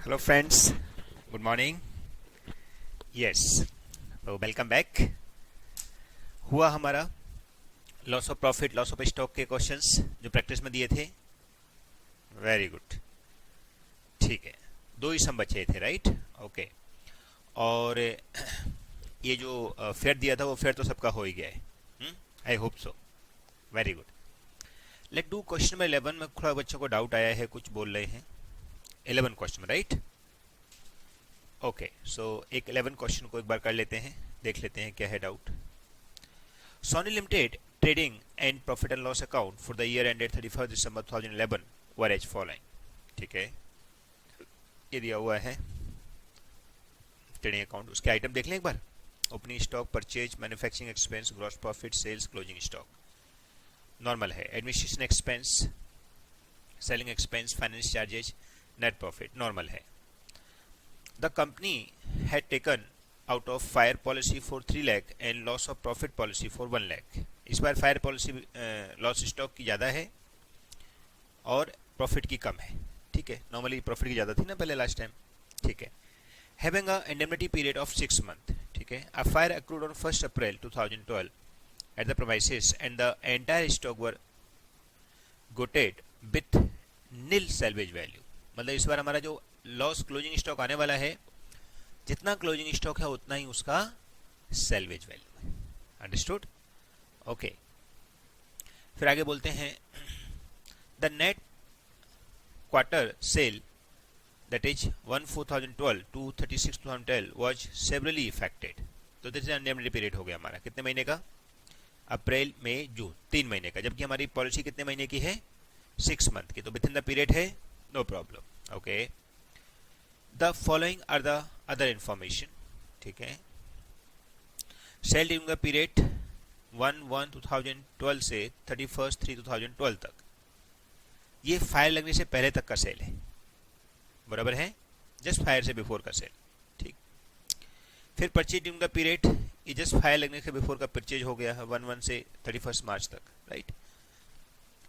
Hello friends, good morning. Yes, तो welcome back. हुआ हमारा loss of profit, loss of stock के questions जो प्रैक्टिस में दिए थे। वेरी गुड, ठीक है। दो ही सम बचे थे, राइट? ओके। और ये जो फेयर दिया था वो फेयर तो सबका हो ही गया है। I hope so. Very good. Let do question number 11 में थोड़ा बच्चों को डाउट आया है, कुछ बोल रहे हैं। 11 क्वेश्चन में, राइट? ओके, सो एक 11 क्वेश्चन को एक बार कर लेते हैं, देख लेते हैं क्या है doubt. Sony limited trading and profit and loss account for the year ended 31 December 2011 were as following. ठीक है, ये दिया हुआ है ट्रेडिंग अकाउंट। उसके आइटम देख लें एक बार। Opening stock, purchase, manufacturing expense, gross profit, sales, closing stock normal है। Administration expense, selling expense, finance charges, net profit normal है। The company had taken out of fire policy for 3 lakh and loss of profit policy for 1 lakh. इस बार fire policy loss stock की ज़्यादा है और profit की कम है। ठीक है, नॉर्मली प्रॉफिट की ज़्यादा थी ना पहले लास्ट टाइम। ठीक है। Having a indemnity period of 6 month. ठीक है। A fire accrued on 1 April 2012 at the premises and the entire stock were gutted with nil salvage value. मतलब इस बार हमारा जो लॉस क्लोजिंग स्टॉक आने वाला है, जितना क्लोजिंग स्टॉक है उतना ही उसका सैल्वेज वैल्यू है। अंडरस्टूड? ओके, फिर आगे बोलते हैं the net quarter sale that is 1/4/2012 to 36/2012 was severely affected. तो दिस इज इंडेमनिटी पीरियड हो गया हमारा कितने महीने का? अप्रैल, मई, जून, 3 महीने का। जबकि हमारी पॉलिसी कितने महीने की है? 6 मंथ की। तो विद इन द पीरियड है, no problem. Okay, the following are the other information. ठीक है। सेल ड्यूरिंग द पीरियड 1/1/2012 से 31/3/2012 तक, ये फायर लगने से पहले तक का सेल है, बराबर है? जस्ट फायर से बिफोर का सेल। ठीक। फिर परचेज ड्यूरिंग द पीरियड, ये जस्ट फायर लगने से बिफोर का परचेज हो गया है 1/1 से 31 मार्च तक, राइट?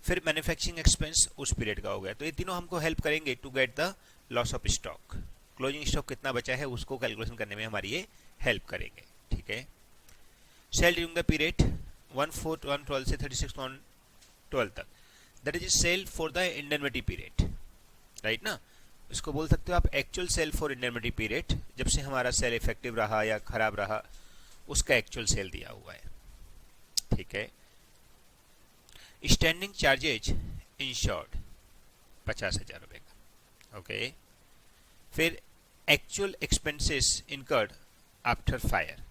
फिर मैन्युफैक्चरिंग एक्सपेंस उस पीरियड का हो गया। तो ये तीनों हमको हेल्प करेंगे to get the loss of stock. Closing stock कितना बचा है उसको कैलकुलेशन करने में हमारी ये हेल्प करेंगे। ठीक है। सेल ड्यूरिंग द पीरियड 1/4/2012 से 36/12 तक, that is sale for the indemnity period, right ना? इसको बोल सकते हो आप actual sale for indemnity period. जब से हमारा सेल इफेक्टिव रहा या खराब रहा, उसका एक्चुअल सेल दिया हुआ है। ठीक है। स्टैंडिंग चार्जेज इंश्योर्ड 50,000 रुपए का। ओके। फिर actual expenses incurred after fire,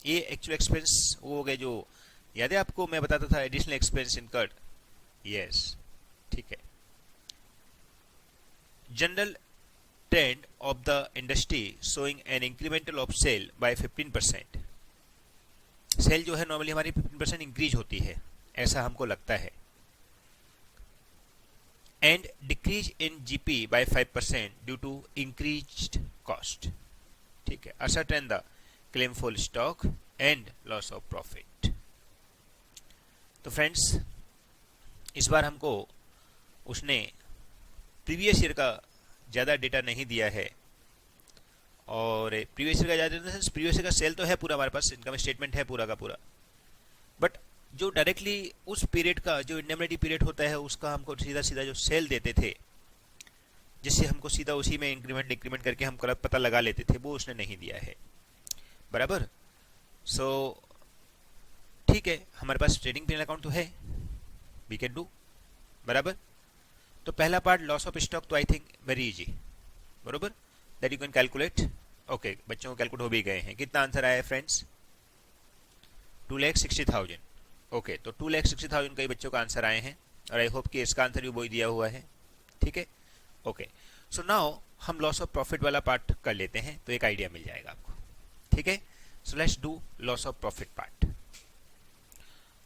ये एक्चुअल एक्सपेंस वो हो गए जो याद है आपको मैं बताता था, एडिशनल एक्सपेंस इनकर्ड। यस, ठीक है। General trend of the industry showing an incremental of sale by 15%। Sale जो है नॉर्मली हमारी 15% इंक्रीज होती है, ऐसा हमको लगता है। And decrease in GP by 5% due to increased cost. ठीक है। Ascertain the claim for stock and loss of profit. तो फ्रेंड्स, इस बार हमको उसने प्रीवियस ईयर का ज़्यादा डेटा नहीं दिया है। और प्रीवियस ईयर का ज़्यादा, प्रीवियस ईयर का सेल तो है पूरा हमारे पास, इनकम स्टेटमेंट है पूरा का पूरा, बट जो डायरेक्टली उस पीरियड का जो इंडेमनिटी पीरियड होता है उसका हमको सीधा सीधा जो सेल देते थे, जिससे हमको सीधा उसी में इंक्रीमेंट डिक्रीमेंट करके हम पता लगा लेते थे, वो उसने नहीं दिया है, बराबर? सो ठीक है, हमारे पास ट्रेडिंग पी एंड अकाउंट तो है, वी कैन डू, बराबर? तो पहला पार्ट लॉस ऑफ स्टॉक तो आई थिंक वेरी इजी, बराबर, that you can calculate. Okay, बच्चों को कैलकुलेट हो भी गए हैं। कितना आंसर आया है फ्रेंड्स? 2,60,000। ओके, तो 2,60,000 कई बच्चों का आंसर आए हैं और आई होप कि इसका आंसर भी वही दिया हुआ है। ठीक है। ओके, सो नाउ हम लॉस ऑफ प्रॉफिट वाला पार्ट कर लेते हैं, तो एक आइडिया मिल जाएगा आपको। ठीक है। So let's do loss of profit part.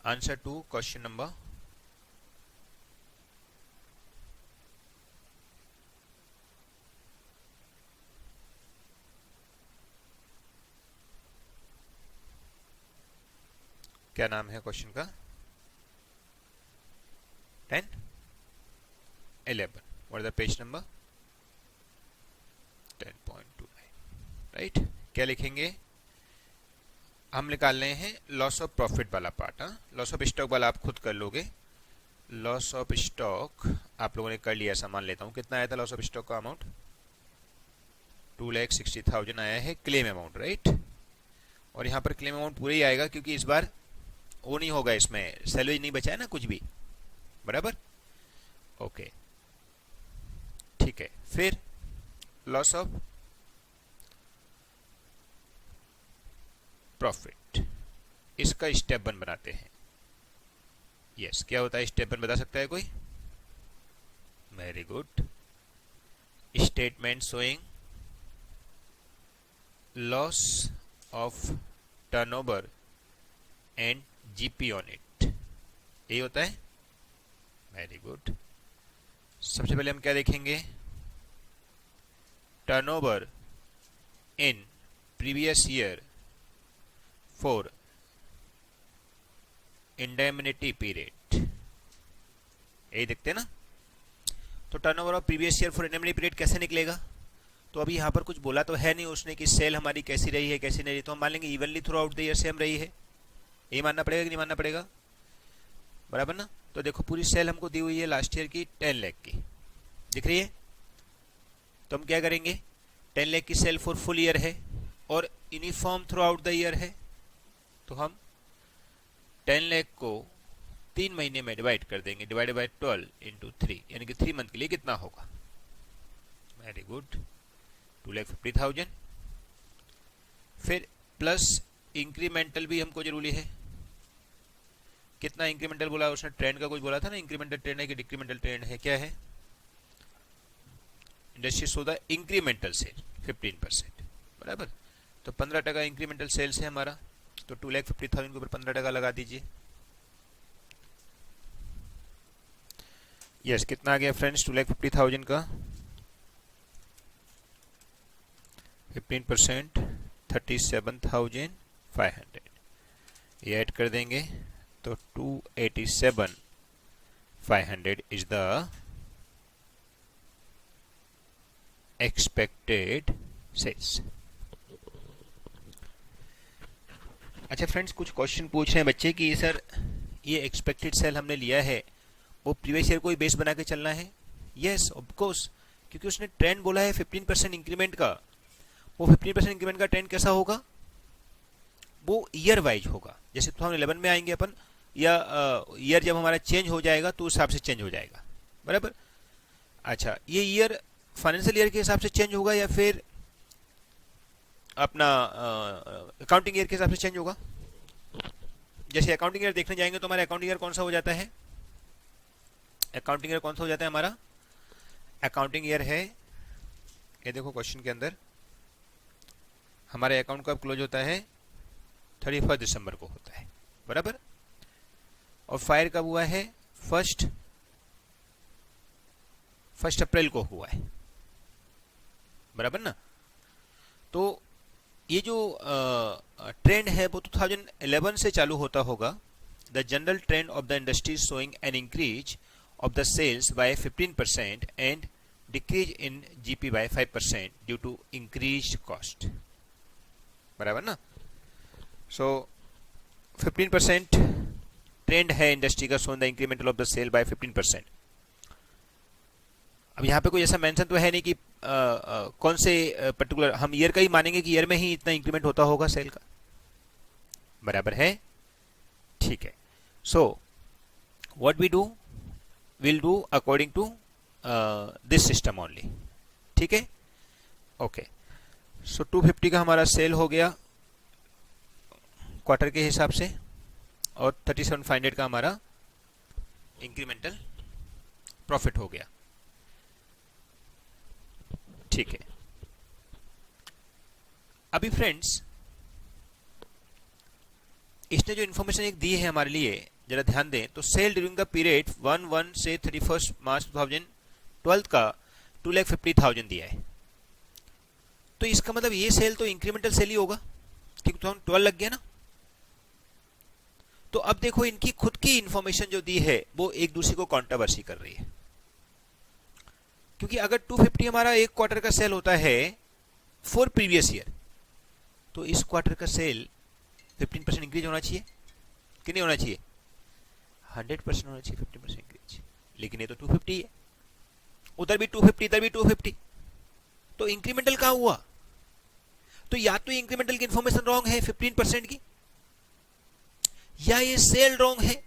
Answer to question number क्या नाम है क्वेश्चन का? 10, 11। What is the page number? 10.29, right. क्या लिखेंगे, हम निकाल रहे हैं लॉस ऑफ प्रॉफिट वाला पार्ट। लॉस ऑफ स्टॉक वाला आप खुद कर लोगे। लॉस ऑफ स्टॉक आप लोगों ने कर लिया, सामान लेता हूँ। कितना आया था लॉस ऑफ स्टॉक का अमाउंट? 2,60,000 आया है क्लेम अमाउंट, राइट। और यहाँ पर क्लेम अमाउंट पूरा ही आएगा क्योंकि इस बार वो नहीं होगा, इसमें सैलरी नहीं बचा है ना कुछ भी, बराबर। ओके, ठीक है। फिर लॉस ऑफ प्रॉफिट, इसका स्टेप 1 बनाते हैं। यस, क्या होता है स्टेप 1 बता सकता है कोई? Very good. Statement showing loss of turnover and GP on it, यही होता है। Very good. सबसे पहले हम क्या देखेंगे? Turnover in previous year for indemnity period, यही देखते हैं ना। तो turnover of previous year for indemnity period कैसे निकलेगा? तो अभी यहाँ पर कुछ बोला तो है नहीं उसने कि सेल हमारी कैसी रही है कैसी नहीं रही, तो हम मान लेंगे evenly through out the year same रही है। ये मानना पड़ेगा कि नहीं मानना पड़ेगा, बराबर ना। तो देखो पूरी सेल हमको दी हुई है लास्ट ईयर की 10 लाख की, दिख रही है। तो हम क्या करेंगे, 10 लाख की सेल फॉर फुल ईयर है और uniform through out the year है, तो हम 10 लाख को 3 महीने में डिवाइड कर देंगे, डिवाइडेड बाय 12 इंटू 3, यानी कि 3 मंथ के लिए कितना होगा? Very good, 2,50,000। फिर प्लस इंक्रीमेंटल भी हमको जरूरी है। कितना इंक्रीमेंटल बोला उसने? ट्रेंड का कुछ बोला था ना, इंक्रीमेंटल ट्रेंड है कि डिक्रीमेंटल ट्रेंड है, क्या है? Industry so the incremental sale 15%, बराबर। तो 15% इंक्रीमेंटल सेल्स है हमारा, तो 2,50,000 के ऊपर 15% लगा दीजिए। यस, कितना आ गया फ्रेंड्स 2,50,000 का? 15% 37,500, ये ऐड कर देंगे तो 287,500 इज द एक्सपेक्टेड सेल्स। अच्छा फ्रेंड्स, कुछ क्वेश्चन पूछ रहे हैं बच्चे कि सर ये एक्सपेक्टेड सेल हमने लिया है, वो प्रीवियस ईयर को ही बेस बना के चलना है। यस ऑफ कोर्स, क्योंकि उसने ट्रेंड बोला है 15% इंक्रीमेंट का। वो 15% इंक्रीमेंट का ट्रेंड कैसा होगा? वो ईयर वाइज होगा। जैसे 2011 में आएंगे अपन, या ईयर जब हमारा चेंज हो जाएगा तो उस हिसाब से चेंज हो जाएगा, बराबर। अच्छा, ये ईयर फाइनेंशियल ईयर के हिसाब से चेंज होगा या फिर अपना अकाउंटिंग ईयर के हिसाब से चेंज होगा? जैसे अकाउंटिंग ईयर देखने जाएंगे तो हमारा अकाउंटिंग ईयर कौन सा हो जाता है? अकाउंटिंग ईयर कौन सा हो जाता है हमारा? अकाउंटिंग ईयर है, ये देखो क्वेश्चन के अंदर, हमारे अकाउंट कब क्लोज होता है? 31 दिसंबर को होता है, बराबर। और फायर कब हुआ है? 1 अप्रैल को हुआ है, बराबर ना। तो ये जो ट्रेंड है वो 2011 से चालू होता होगा। The general trend of the industry showing an increase of the sales by 15% and decrease in GP by 5% due to increase cost, बराबर ना। सो 15% ट्रेंड है इंडस्ट्री का, shown the incremental of the sale by 15%। अब यहाँ पे कोई ऐसा mention तो है नहीं कि कौन से पर्टिकुलर, हम ईयर का ही मानेंगे कि ईयर में ही इतना इंक्रीमेंट होता होगा सेल का, बराबर है, ठीक है। So what we do, will do according to this system only, ठीक है, ओके। सो 250 का हमारा सेल हो गया क्वार्टर के हिसाब से, और 37,500 का हमारा इंक्रीमेंटल प्रॉफिट हो गया, ठीक है। अभी फ्रेंड्स इसने जो इन्फॉर्मेशन एक दी है हमारे लिए, जरा ध्यान दें। तो सेल ड्यूरिंग द पीरियड 1 से 31 मार्च 2012 का 2,50,000 दिया है। तो इसका मतलब ये सेल तो इंक्रीमेंटल सेल ही होगा, क्योंकि 2012 लग गया ना। तो अब देखो इनकी खुद की इंफॉर्मेशन जो दी है वो एक दूसरे को कॉन्ट्रोवर्सी कर रही है, क्योंकि अगर 250 हमारा एक क्वार्टर का सेल होता है फॉर प्रीवियस ईयर, तो इस क्वार्टर का सेल 15% इंक्रीज होना चाहिए कि नहीं होना चाहिए? 100% होना चाहिए 15% इंक्रीज। लेकिन ये तो 250 है, उधर भी 250 इधर भी 250, तो इंक्रीमेंटल कहां हुआ? तो या तो इंक्रीमेंटल की इंफॉर्मेशन रॉन्ग है 15% की, या ये सेल रॉन्ग है,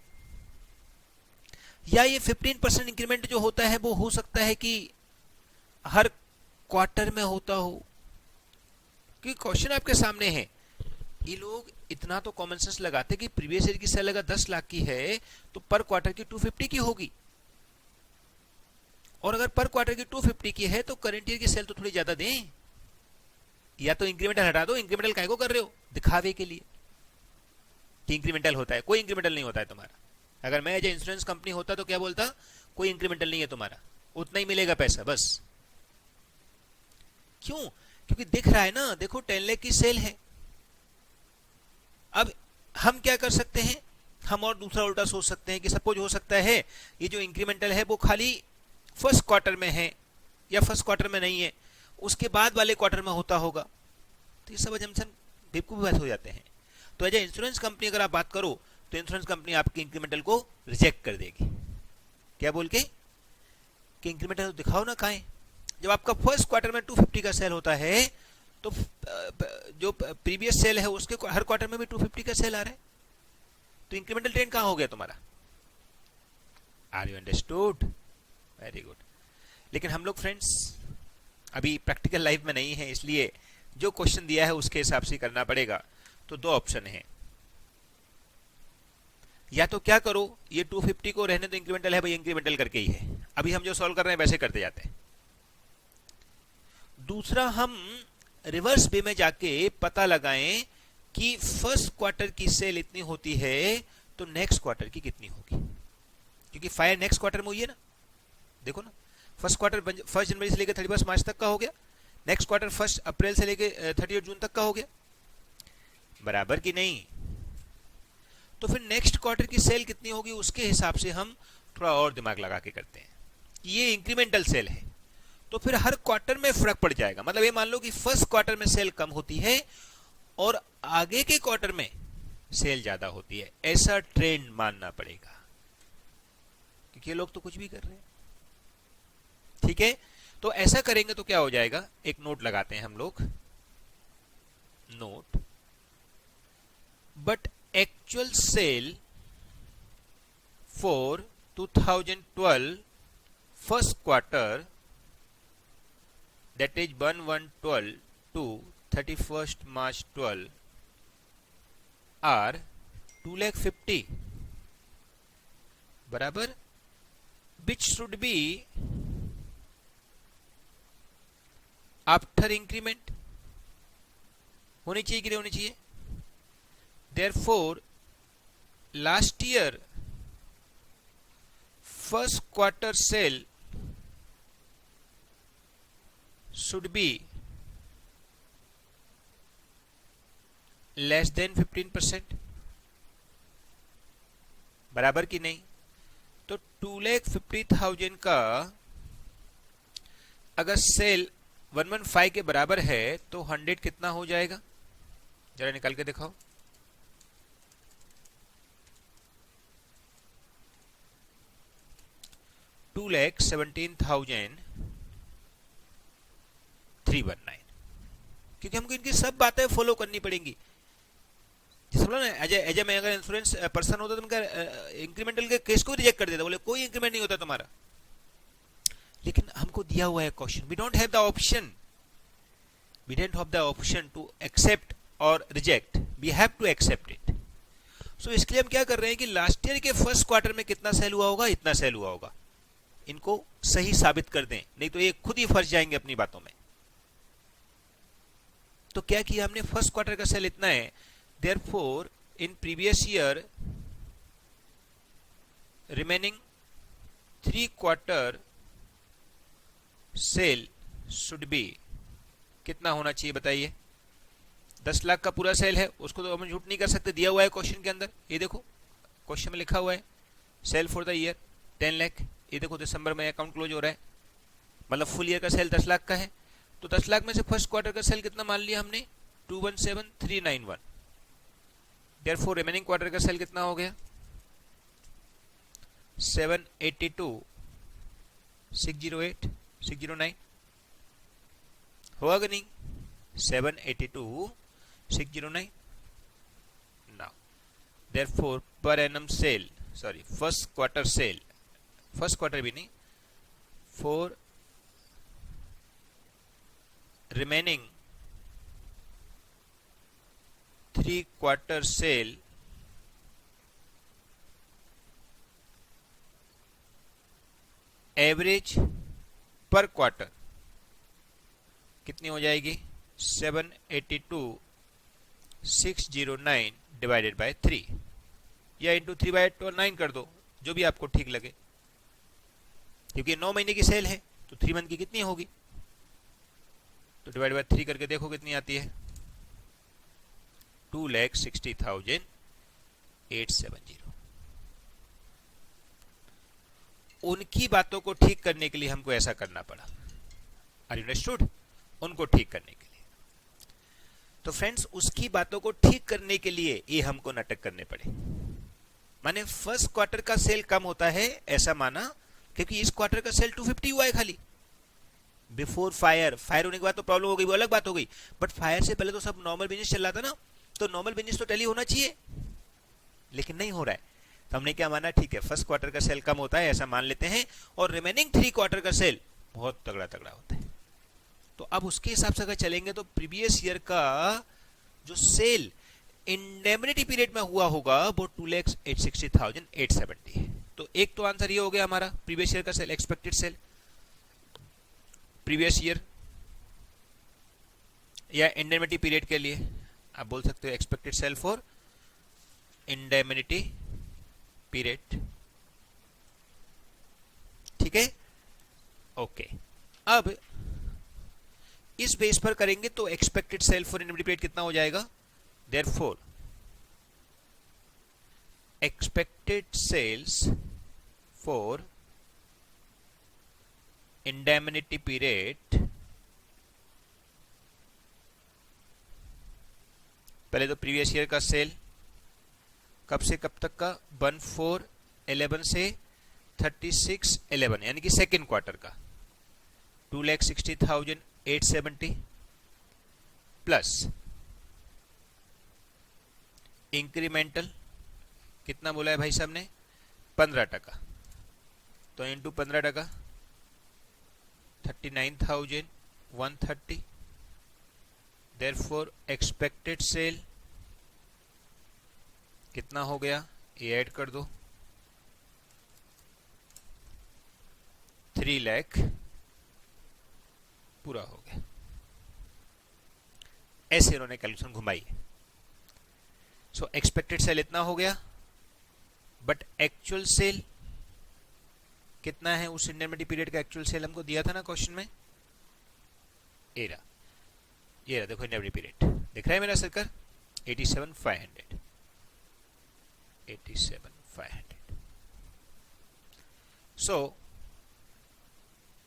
या ये 15% इंक्रीमेंट जो होता है वो हो सकता है कि हर क्वार्टर में होता हो। क्योंकि क्वेश्चन आपके सामने है, ये लोग इतना तो कॉमन सेंस लगाते कि प्रीवियस ईयर की सेल अगर 10 लाख की है तो पर क्वार्टर की 250 की होगी, और अगर पर क्वार्टर की 250 की है तो करंट ईयर की सेल तो थोड़ी ज्यादा दें। या तो इंक्रीमेंटल हटा दो, इंक्रीमेंटल काहे को कर रहे हो? दिखावे के लिए कि इंक्रीमेंटल होता है। कोई इंक्रीमेंटल नहीं होता है तुम्हारा। अगर मैं एज इंश्योरेंस कंपनी होता तो क्या बोलता? कोई इंक्रीमेंटल नहीं है तुम्हारा, उतना ही मिलेगा पैसा बस। क्यों? क्योंकि दिख रहा है ना, देखो 10 लाख की सेल है। अब हम क्या कर सकते हैं, हम और दूसरा उल्टा सोच सकते हैं कि सपोज हो सकता है ये जो इंक्रीमेंटल है वो खाली फर्स्ट क्वार्टर में है या फर्स्ट क्वार्टर में नहीं है, उसके बाद वाले क्वार्टर में होता होगा। तो ये सब अजम्पशन बेवकूफ बात हो जाते हैं। तो एज इंश्योरेंस कंपनी अगर आप बात करो तो इंश्योरेंस कंपनी आपके इंक्रीमेंटल को रिजेक्ट कर देगी। क्या बोल के? कि इंक्रीमेंटल तो दिखाओ ना कहां है। जब आपका फर्स्ट क्वार्टर में 250 का सेल होता है तो जो प्रीवियस सेल है उसके हर क्वार्टर में भी 250 का सेल आ रहा है, तो इंक्रीमेंटल ट्रेंड कहां हो गया तुम्हारा? Are you understood? Very good. लेकिन हम लोग फ्रेंड्स अभी प्रैक्टिकल लाइफ में नहीं है, इसलिए जो क्वेश्चन दिया है उसके हिसाब से करना पड़ेगा। तो दो ऑप्शन है, या तो क्या करो, ये 250 को रहने तो इंक्रीमेंटल है भाई, इंक्रीमेंटल करके ही है, अभी हम जो सॉल्व कर रहे हैं वैसे करते जाते हैं। दूसरा, हम रिवर्स वे में जाके पता लगाएं कि फर्स्ट क्वार्टर की सेल इतनी होती है तो नेक्स्ट क्वार्टर की कितनी होगी, क्योंकि फायर नेक्स्ट क्वार्टर में हुई है ना। देखो ना, फर्स्ट क्वार्टर 1 जनवरी से लेकर 31 मार्च तक का हो गया, नेक्स्ट क्वार्टर 1 अप्रैल से लेकर 30 जून तक का हो गया, बराबर कि नहीं? तो फिर नेक्स्ट क्वार्टर की सेल कितनी होगी उसके हिसाब से हम थोड़ा और दिमाग लगा के करते हैं। ये इंक्रीमेंटल सेल है तो फिर हर क्वार्टर में फर्क पड़ जाएगा। मतलब ये मान लो कि फर्स्ट क्वार्टर में सेल कम होती है और आगे के क्वार्टर में सेल ज्यादा होती है, ऐसा ट्रेंड मानना पड़ेगा, क्योंकि ये लोग तो कुछ भी कर रहे हैं। ठीक है, तो ऐसा करेंगे तो क्या हो जाएगा, एक नोट लगाते हैं हम लोग, note, but actual sale for 2012 first quarter, that is 1/1/12 to 31st March 12 are 2,50,000 बराबर, which should be after increment होनी चाहिए कि नहीं होनी चाहिए? Therefore last year first quarter sale should be less than 15%, बराबर कि नहीं? तो 2,50,000 का अगर सेल 115 के बराबर है तो 100 कितना हो जाएगा, जरा निकाल के दिखाओ। $2,17,319, क्योंकि हमको इनकी सब बातें फॉलो करनी पड़ेंगी। समझो ना, एज मैं अगर इंश्योरेंस पर्सन होता तो उनका इंक्रीमेंटल के केस को रिजेक्ट कर देता, बोले कोई इंक्रीमेंट नहीं होता तुम्हारा। लेकिन हमको दिया हुआ है question, we don't have the option, we don't have the option to accept और reject, we have to accept it. So इसके लिए हम क्या कर रहे हैं कि लास्ट ईयर के फर्स्ट क्वार्टर में कितना सेल हुआ होगा, इतना सेल हुआ होगा, इनको सही साबित कर दें, नहीं तो ये खुद ही फंस जाएंगे अपनी बातों में। तो क्या किया हमने, फर्स्ट क्वार्टर का सेल इतना है, therefore in previous year remaining 3 quarter sale should be कितना होना चाहिए बताइए? 10 लाख का पूरा सेल है, उसको तो हम झूठ नहीं कर सकते, दिया हुआ है क्वेश्चन के अंदर। ये देखो क्वेश्चन में लिखा हुआ है sale for the year 10 lakh. ये देखो दिसंबर में अकाउंट क्लोज हो रहा है, मतलब फुल ईयर का सेल 10 लाख का है, तो 10 लाख में से फर्स्ट क्वार्टर का सेल कितना मान लिया हमने, 217391। देयरफॉर रिमेनिंग क्वार्टर का सेल कितना हो गया, 782,608,609। होगा कि नहीं, 782,609। Now therefore per annum sale, sorry first quarter sale, first quarter भी नहीं, for remaining 3 quarter sale average per quarter कितनी हो जाएगी, 782,609 डिवाइडेड बाय 3 या इंटू 3/9 कर दो, जो भी आपको ठीक लगे, क्योंकि 9 महीने की सेल है तो 3 मंथ की कितनी होगी, तो डिवाइड बाय 3 करके देखो कितनी आती है, 2,60,870। उनकी बातों को ठीक करने के लिए हमको ऐसा करना पड़ा, आर यू अंडरस्टूड, उनको ठीक करने के लिए। तो फ्रेंड्स उसकी बातों को ठीक करने के लिए ये हमको नाटक करने पड़े। माने फर्स्ट क्वार्टर का सेल कम होता है ऐसा माना, क्योंकि इस क्वार्टर का सेल 250 हुआ है खाली। बिफोर फायर, फायर होने के बाद तो प्रॉब्लम हो गई, वो अलग बात हो गई, बट फायर से पहले तो सब नॉर्मल बिजनेस चल रहा था ना, तो नॉर्मल बिजनेस तो टैली होना चाहिए, लेकिन नहीं हो रहा है। तो हमने क्या माना, ठीक है फर्स्ट क्वार्टर का सेल कम होता है ऐसा मान लेते हैं, और रिमेनिंग 3 क्वार्टर का सेल बहुत तगड़ा तगड़ा होता है। तो अब उसके हिसाब से अगर चलेंगे तो प्रीवियस ईयर का जो सेल इंडेमनिटी पीरियड में हुआ होगा वो 2,80,870 है। तो एक तो आंसर ये हो गया हमारा, प्रीवियस ईयर का sale, expected sale previous year, या इंडेमनिटी पीरियड के लिए आप बोल सकते हो expected sale for indemnity period. ठीक है, ओके। अब इस बेस पर करेंगे तो expected sale for indemnity period कितना हो जाएगा, therefore expected sales for indemnity period, पहले तो प्रीवियस ईयर का सेल कब से कब तक का, 14/11 से 36/11 यानी कि सेकेंड क्वार्टर का 2,60,870 प्लस इंक्रीमेंटल कितना बोला है भाई साहब ने, 15%, तो इंटू 15%, 39,130। देयरफॉर एक्सपेक्टेड सेल कितना हो गया, ये ऐड कर दो, 3 लाख पूरा हो गया। ऐसे इन्होंने कैलकुलेशन घुमाई है। सो एक्सपेक्टेड सेल इतना हो गया, बट एक्चुअल सेल कितना है, उस इंडेमनिटी पीरियड का एक्चुअल सेल हमको दिया था ना क्वेश्चन में, ये रहा देखो इंडेमनिटी पीरियड दिख रहा है मेरा circle, 87,500, 87,500। So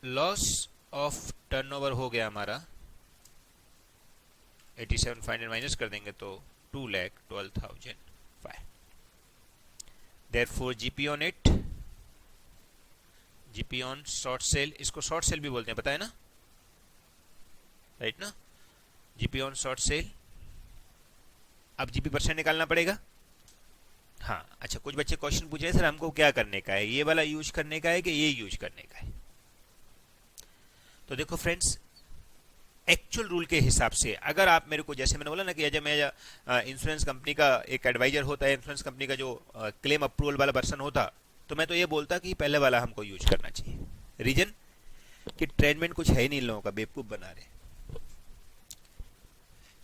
loss of turnover हो गया हमारा 87,500 माइनस कर देंगे तो 2,12,500। Therefore GP on it, GP on short cell, इसको शॉर्ट सेल भी बोलते हैं पता है ना, राइट ना, जीपी ऑन शॉर्ट सेल। अब जीपी परसेंट निकालना पड़ेगा। हाँ अच्छा, कुछ बच्चे क्वेश्चन पूछ रहे हैं सर हमको क्या करने का है, ये वाला यूज करने का है कि ये यूज करने का है। तो देखो फ्रेंड्स, एक्चुअल रूल के हिसाब से अगर आप मेरे को, जैसे मैंने बोला ना कि जब मैं इंश्योरेंस कंपनी का एक एडवाइजर होता है, इंश्योरेंस कंपनी का जो क्लेम अप्रूवल वाला पर्सन होता, तो मैं तो ये बोलता कि पहले वाला हमको यूज करना चाहिए। रीजन कि ट्रेनमेंट कुछ है ही नहीं, लोगों का बेवकूफ बना रहे।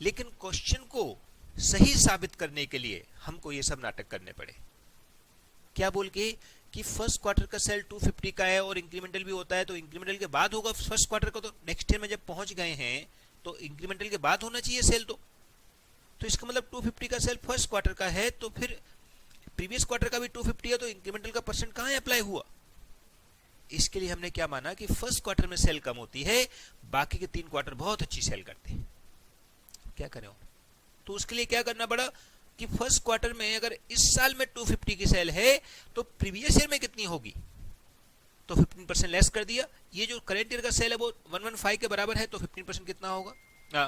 लेकिन क्वेश्चन को सही साबित करने के लिए हमको ये सब नाटक करने पड़े। क्या बोल के कि फर्स्ट क्वार्टर का सेल 250 का है और इंक्रीमेंटल भी होता है, तो इंक्रीमेंटल के बाद होगा फर्स्ट क्वार्टर का, तो नेक्स्ट ईयर में जब पहुंच गए हैं तो इंक्रीमेंटल के बाद होना चाहिए सेल। तो इसका मतलब 250 का सेल फर्स्ट क्वार्टर का है, तो फिर प्रीवियस क्वार्टर का भी 250 है, तो इंक्रीमेंटल का परसेंट कहां अप्लाई हुआ। इसके लिए हमने क्या माना कि फर्स्ट क्वार्टर में सेल कम होती है, बाकी के 3 क्वार्टर बहुत अच्छी सेल करते हैं। क्या करें और? तो उसके लिए क्या करना पड़ा कि फर्स्ट क्वार्टर में अगर इस साल में 250 की सेल है तो प्रीवियस ईयर में कितनी होगी, तो 15% लेस कर दिया। ये जो करंट ईयर का सेल है वो 115 के बराबर है, तो 15% कितना होगा,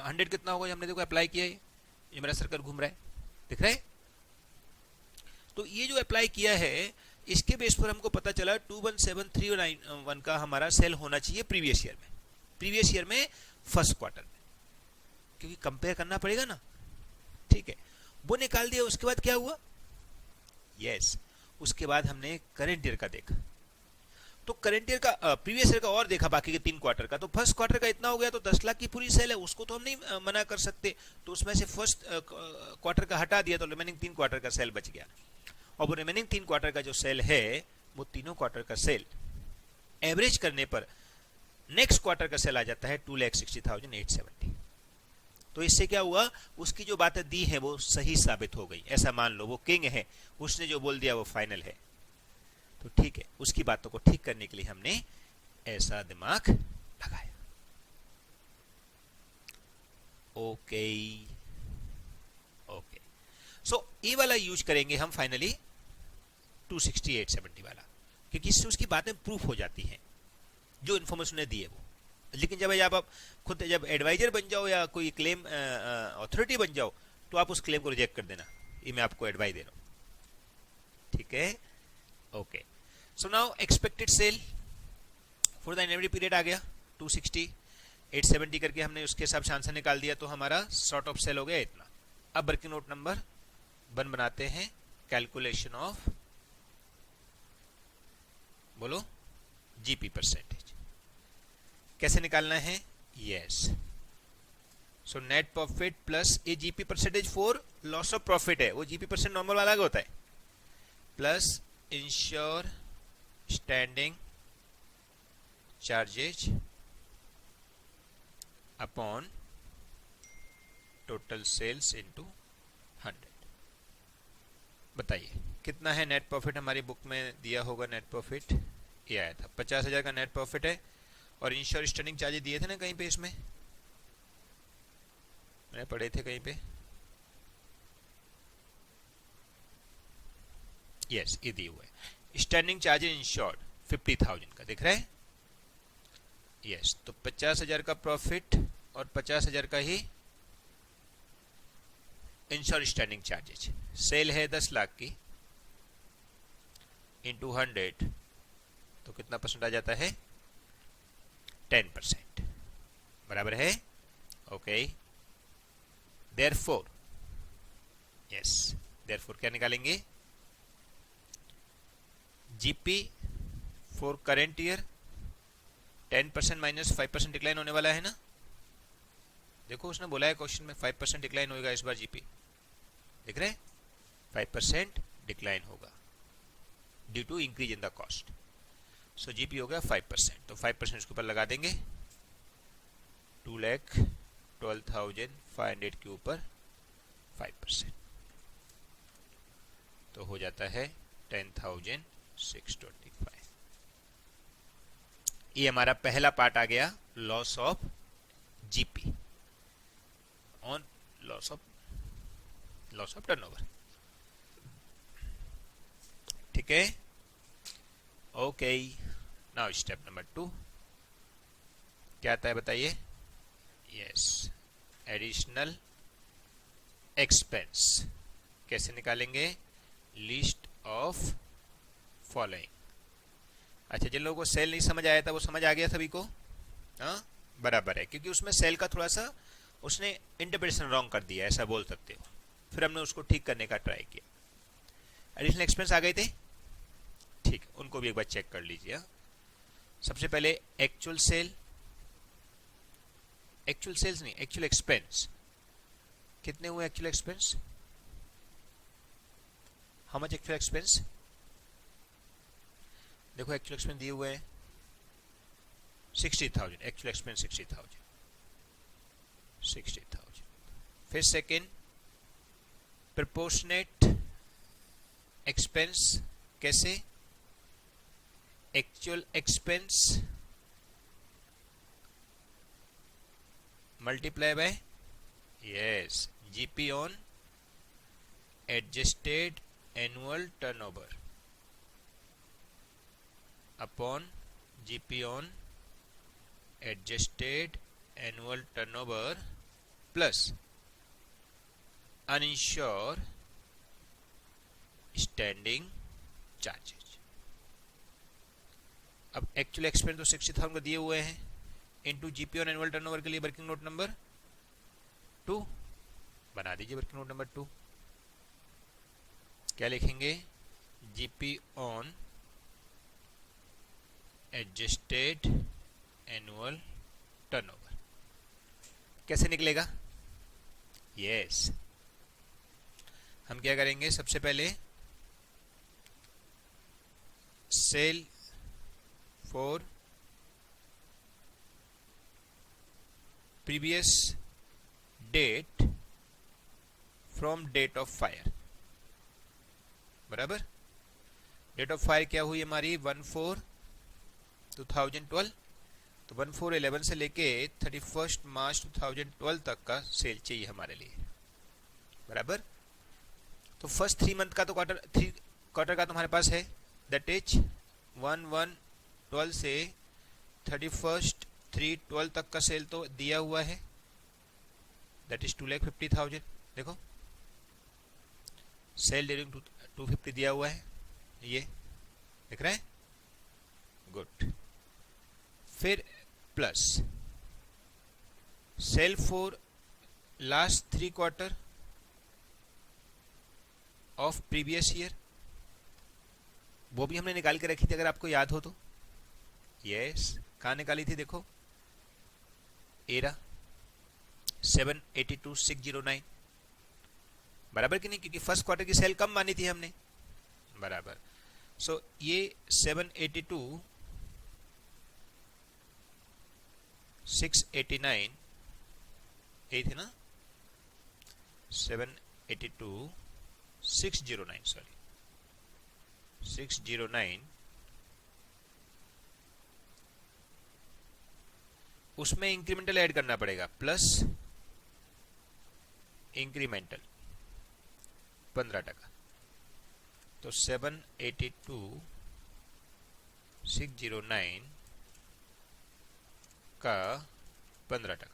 100 कितना होगा, हमने देखो अप्लाई किया है, ये मेरा सर्कल घूम रहा है, दिख रहा है। तो ये जो अप्लाई किया है इसके बेस पर हमको पता चला 217391 का हमारा सेल होना चाहिए प्रीवियस ईयर में फर्स्ट क्वार्टर में, क्योंकि कंपेयर करना पड़ेगा ना। ठीक है, वो निकाल दिया। उसके बाद क्या हुआ, यस, उसके बाद हमने करंट ईयर का देखा, तो करंट ईयर का प्रीवियस ईयर का और देखा, बाकी के 3 क्वार्टर का। तो फर्स्ट क्वार्टर का इतना हो गया, तो 10 लाख की पूरी सेल है, उसको तो हम नहीं मना कर सकते, तो उसमें से फर्स्ट क्वार्टर का हटा दिया, तो रिमेनिंग 3 क्वार्टर का सेल बच गया। और वो रिमेनिंग 3 क्वार्टर का जो सेल है वो तीनों क्वार्टर का सेल एवरेज करने पर नेक्स्ट क्वार्टर का सेल आ जाता है 2,60,870। तो इससे क्या हुआ, उसकी जो बातें दी हैं वो सही साबित हो गई। ऐसा मान लो वो किंग है, उसने जो बोल दिया वो फाइनल है। तो ठीक है, उसकी बातों को ठीक करने के लिए हमने ऐसा दिमाग लगाया। ओके ओके, सो ये वाला यूज करेंगे हम फाइनली 26870 वाला, क्योंकि इससे उसकी बातें प्रूफ हो जाती हैं जो इन्फॉर्मेशन दी है वो। लेकिन जब आप खुद जब एडवाइजर बन जाओ या कोई क्लेम अथॉरिटी बन जाओ तो आप उस क्लेम को रिजेक्ट कर देना, ये मैं आपको एडवाइस दे रहा हूं। ठीक है, okay. So now expected sale for the inventory period आ गया 260,870 करके हमने उसके हिसाब से आंसर निकाल दिया, तो हमारा सॉर्ट ऑफ सेल हो गया इतना। अब वर्किंग नोट नंबर 1 बनाते हैं, कैलकुलेशन ऑफ, बोलो, जीपी परसेंटेज। कैसे निकालना है, yes, so net profit plus ये GP percentage for loss of profit है, वो जीपी परसेंट नॉर्मल वाला होता है, plus insure standing charges upon total sales into 100। बताइए कितना है नेट प्रॉफिट, हमारी बुक में दिया होगा नेट प्रॉफिट, ये आया था 50,000 का नेट प्रॉफिट है, और इंश्योर स्टैंडिंग चार्जेस दिए थे ना कहीं पे, इसमें मैंने पढ़े थे कहीं पे, यस, ये दिए हुए है। स्टैंडिंग चार्जेस इंश्योर्ड 50,000 का दिख रहा है, यस। तो 50,000 का प्रॉफिट और 50,000 का ही इंश्योर स्टैंडिंग चार्जेज। सेल है 10 लाख की इंटू 100, तो कितना परसेंट आ जाता है, 10%, बराबर है, ओके। देयरफॉर, यस, देयरफॉर क्या निकालेंगे, GP for current year 10% minus 5% decline होने वाला है ना। देखो उसने बोला है क्वेश्चन में 5% डिक्लाइन होगा इस बार जीपी, देख रहे हैं, 5% डिक्लाइन होगा due to increase in the cost. So GP हो गया 5%, तो 5% इसके ऊपर लगा देंगे, 2,12,500 के ऊपर 5%, तो हो जाता है 10,625। ये हमारा पहला पार्ट आ गया, loss of GP on loss of turnover. ठीक है, ओके। नाउ स्टेप नंबर 2 क्या आता है बताइए, यस, एडिशनल एक्सपेंस। कैसे निकालेंगे, लिस्ट ऑफ फॉलोइंग। अच्छा, जिन लोगों को सेल नहीं समझ आया था वो समझ आ गया सभी को, हाँ बराबर है, क्योंकि उसमें सेल का थोड़ा सा उसने इंटरप्रिटेशन रॉन्ग कर दिया, ऐसा बोल सकते हो। फिर हमने उसको ठीक करने का ट्राई किया। एडिशनल एक्सपेंस आ गए थे, ठीक है, उनको भी एक बार चेक कर लीजिए। सबसे पहले एक्चुअल सेल्स नहीं, एक्चुअल एक्सपेंस। कितने हुए actual expense, how much actual expense, देखो एक्चुअल एक्सपेंस दिए हुए हैं 60,000, एक्चुअल एक्सपेंस 60,000। फिर सेकेंड प्रोपोर्शनेट एक्सपेंस, कैसे, actual expense multiply by yes GP on adjusted annual turnover upon GP on adjusted annual turnover plus uninsure standing charges. अब actual expense तो 60,000 को दिए हुए हैं, into GP on annual turnover के लिए वर्किंग नोट नंबर 2 बना दीजिए। वर्किंग नोट नंबर 2 क्या लिखेंगे? GP on adjusted annual turnover. कैसे निकलेगा? यस हम क्या करेंगे? सबसे पहले sale for previous date from date of fire, बराबर। डेट ऑफ फायर क्या हुई हमारी? 1/4/2012, तो 1/4/11 से लेके 31 मार्च 2012 तक का सेल चाहिए हमारे लिए, बराबर। तो फर्स्ट 3 मंथ का तो क्वार्टर का तुम्हारे पास है, दैट इज 1/1/12 से 31/3/12 तक का सेल तो दिया हुआ है, दैट इज 2,50,000। देखो सेल ड्यूरिंग 250 दिया हुआ है, ये दिख रहा है, गुड। फिर plus sale for last 3 quarter of previous year, वो भी हमने निकाल के रखी थी अगर आपको याद हो तो। यस कहाँ निकाली थी? देखो एरा 782,609, बराबर कि नहीं? क्योंकि फर्स्ट क्वार्टर की सेल कम मानी थी हमने, बराबर। सो ये 782,689 यही थी ना, 782,609 सॉरी 609, उसमें इंक्रीमेंटल ऐड करना पड़ेगा, प्लस इंक्रीमेंटल 15%, तो 782,609 का 15%,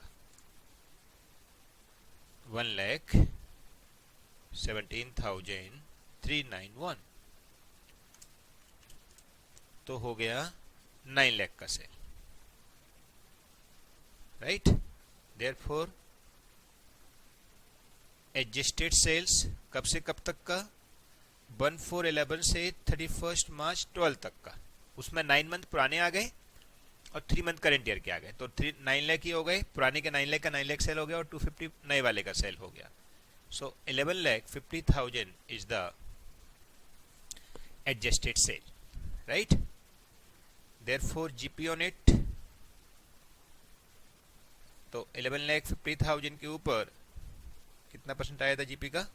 1,17,391, तो हो गया 9 लाख का sale, right. Therefore adjusted sales कब से कब तक का? 1/4/11 से 31 मार्च 12 तक का, उसमें 9 मंथ पुराने आ गए और 3 मंथ करेंट ईयर के आ गए, तो 9 लाख ही हो गए, पुराने के 9 लाख का 9 लाख सेल हो गया और 250 नए वाले का सेल हो गया। So 11,50,000 is the adjusted sale, right. Therefore GP on it, तो 11,50,000 के ऊपर कितना परसेंट आया था जीपी का?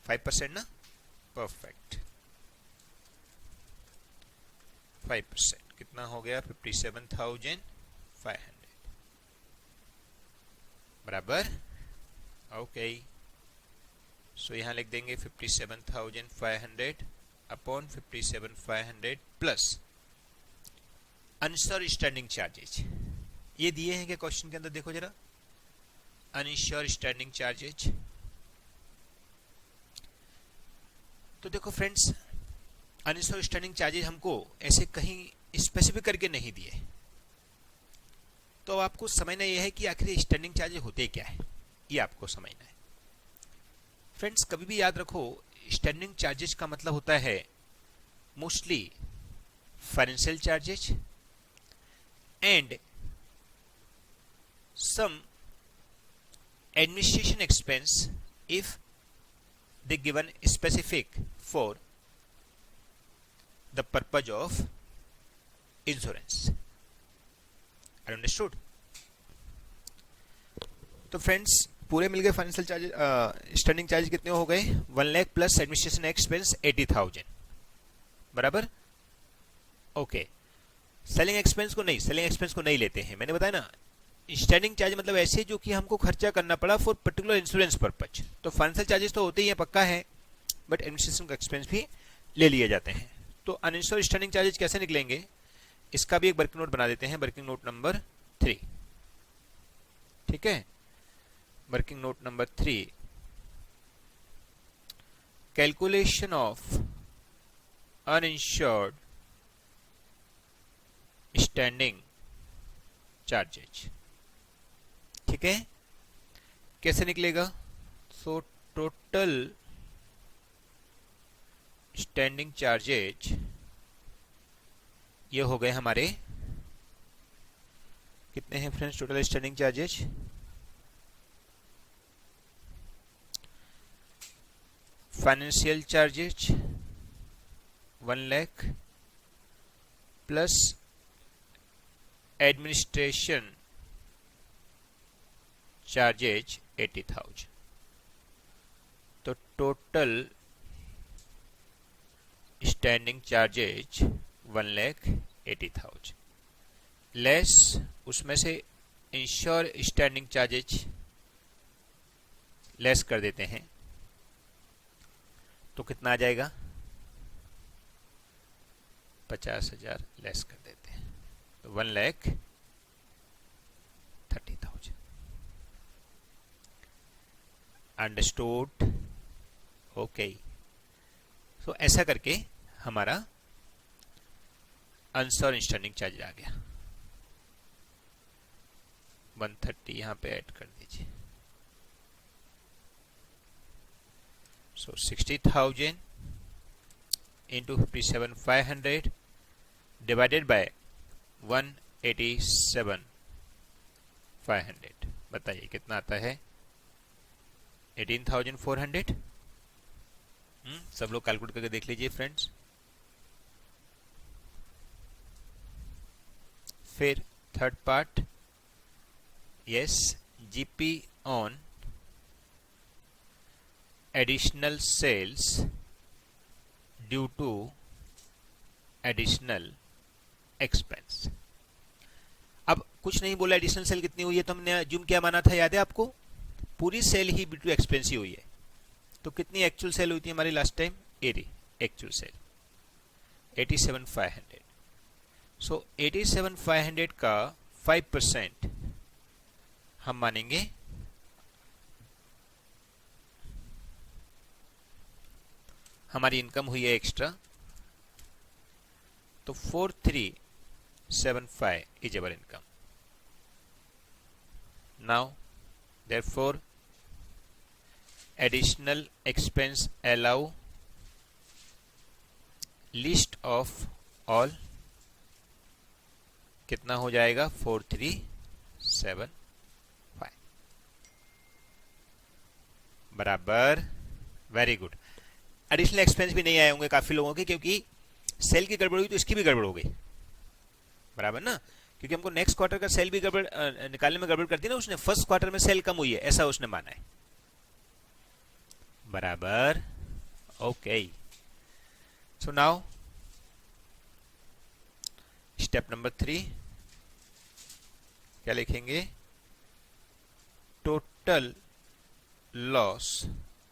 5% ना, परफेक्ट। 5% कितना हो गया? 57,500, बराबर। ओके सो यहां लिख देंगे 57,500 upon 57,500 plus unsure standing charges. ये दिए हैं क्या क्वेश्चन के अंदर? देखो जरा, अनश्योर स्टैंडिंग चार्जेज। तो देखो फ्रेंड्स, अनश्योर स्टैंडिंग चार्जेज हमको ऐसे कहीं स्पेसिफिक करके नहीं दिए, तो आपको समझना यह है कि आखिर स्टैंडिंग चार्जेज होते क्या है, ये आपको समझना है। फ्रेंड्स कभी भी याद रखो, स्टैंडिंग चार्जेज का मतलब होता है mostly financial charges and some administration expense if they given specific for the purpose of insurance. Understood? तो फ्रेंड्स पूरे मिल गए फाइनेंशियल चार्जेज, स्टैंडिंग चार्ज कितने हो गए? 1 लाख प्लस एडमिनिस्ट्रेशन एक्सपेंस 80,000, बराबर। ओके सेलिंग एक्सपेंस को नहीं, सेलिंग एक्सपेंस को नहीं लेते हैं, मैंने बताया ना। स्टैंडिंग चार्ज मतलब ऐसे जो कि हमको खर्चा करना पड़ा फॉर पर्टिकुलर इंश्योरेंस पर्पज। तो फाइनेंशियल चार्जेस तो होते ही है, पक्का है, बट एडमिनिस्ट्रेशन का एक्सपेंस भी ले लिए जाते हैं। तो अनइंश्योर्ड स्टैंडिंग चार्जेस कैसे निकलेंगे, इसका भी एक वर्किंग नोट बना देते हैं, वर्किंग नोट नंबर 3। ठीक है, working note number 3, calculation of uninsured standing charges. ठीक है, कैसे निकलेगा? सो टोटल स्टैंडिंग चार्जेज ये हो गए हमारे, कितने हैं friends total standing charges? Financial charges 1 lakh plus administration charges 80,000। तो टोटल स्टैंडिंग चार्जेज 1,80,000 लेस उसमें से इंश्योर स्टैंडिंग चार्जेज लेस कर देते हैं, तो कितना आ जाएगा? 50,000 लेस कर देते हैं, तो 1,30,000। अंडरस्टूड? ओके। सो ऐसा करके हमारा अनश्योर स्टैंडिंग चार्ज आ गया। 130 यहां पे ऐड कर दीजिए। सो 60,000 इंटू 57,500 डिवाइडेड बाय 187,500, बताइए कितना आता है? 18,400। सब लोग कैलकुलेट करके देख लीजिए फ्रेंड्स। फिर third part, yes, GP on additional sales due to additional expense. अब कुछ नहीं बोला, एडिशनल सेल कितनी हुई है, तो हमने अज्यूम क्या माना था, याद है आपको? पूरी सेल ही ड्यू टू एक्सपेंस ही हुई है। तो कितनी एक्चुअल सेल हुई थी हमारी last time? 80 actual sale, 87,500। So 87,500 का 5% हम मानेंगे हमारी इनकम हुई है एक्स्ट्रा, तो 4,375 is our income. Now therefore additional expense allow list of all, कितना हो जाएगा? 4,375 बराबर। Very good. एडिशनल एक्सपेंस भी नहीं आए होंगे काफी लोगों के, क्योंकि सेल की गड़बड़ हुई तो इसकी भी गड़बड़ हो गई, बराबर ना? क्योंकि हमको नेक्स्ट क्वार्टर का सेल भी गड़बड़ निकालने में गड़बड़ कर दी ना उसने। फर्स्ट क्वार्टर में सेल कम हुई है ऐसा उसने माना है, बराबर। Okay, so now step number 3 क्या लिखेंगे? Total loss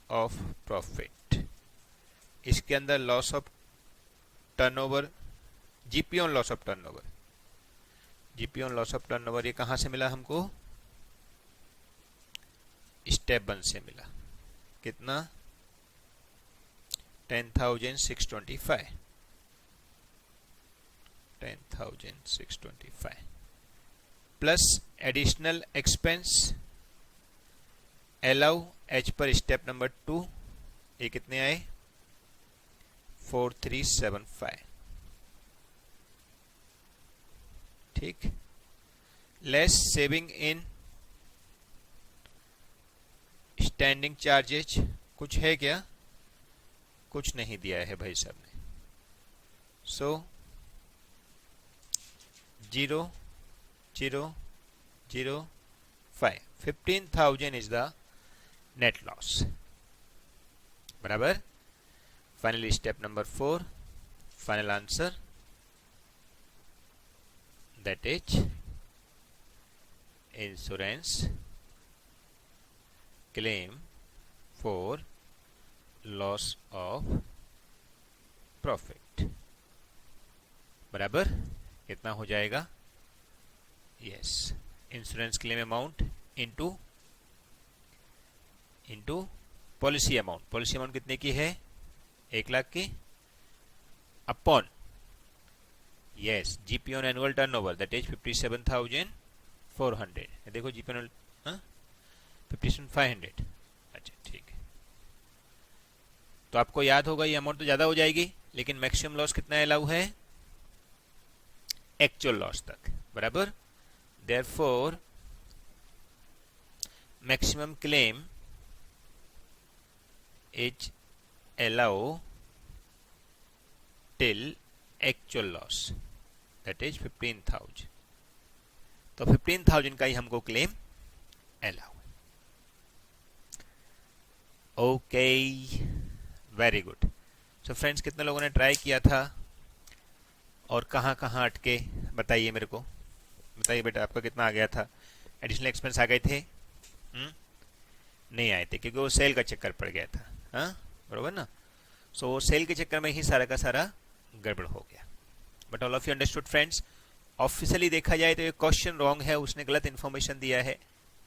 of profit. इसके अंदर loss of turnover, GP on loss of turnover, GP on loss of turnover ये कहां से मिला हमको? स्टेप 1 से मिला। कितना? 10,625, 10,625 plus additional expense allow H पर स्टेप नंबर 2, ये कितने आए? 4,375। ठीक, less saving in standing charges. कुछ है क्या? कुछ नहीं दिया है भाई साहब ने। सो 0,0,0,5, 15,000 इज द नेट लॉस, बराबर। Finally step number 4, final answer that is insurance claim for loss of profit। बराबर कितना हो जाएगा? Yes, insurance claim amount into policy amount. Policy amount कितने की है? 1,00,000 की, upon yes GP on annual turnover that is 57,400। देखो जीपी ऑन 57,500। अच्छा ठीक है, तो आपको याद होगा ये अमाउंट तो ज्यादा हो जाएगी, लेकिन मैक्सिमम लॉस कितना अलाउ है? एक्चुअल लॉस तक। बराबर, therefore maximum claim is allow till actual loss that is 15,000। तो 15,000 का ही हमको claim allow. Okay, very good. So friends, कितने लोगों ने ट्राई किया था और कहाँ कहाँ अटके? बताइए मेरे को, बताइए बेटा, आपका कितना आ गया था? एडिशनल एक्सपेंस आ गए थे? नहीं आए थे, क्योंकि वो सेल का चक्कर पड़ गया था। हाँ, बरोबर ना? सो सेल के चक्कर में ही सारा का सारा गड़बड़ हो गया। But all of you understood friends. Officially देखा जाए तो ये क्वेश्चन रॉन्ग है, उसने गलत इन्फॉर्मेशन दिया है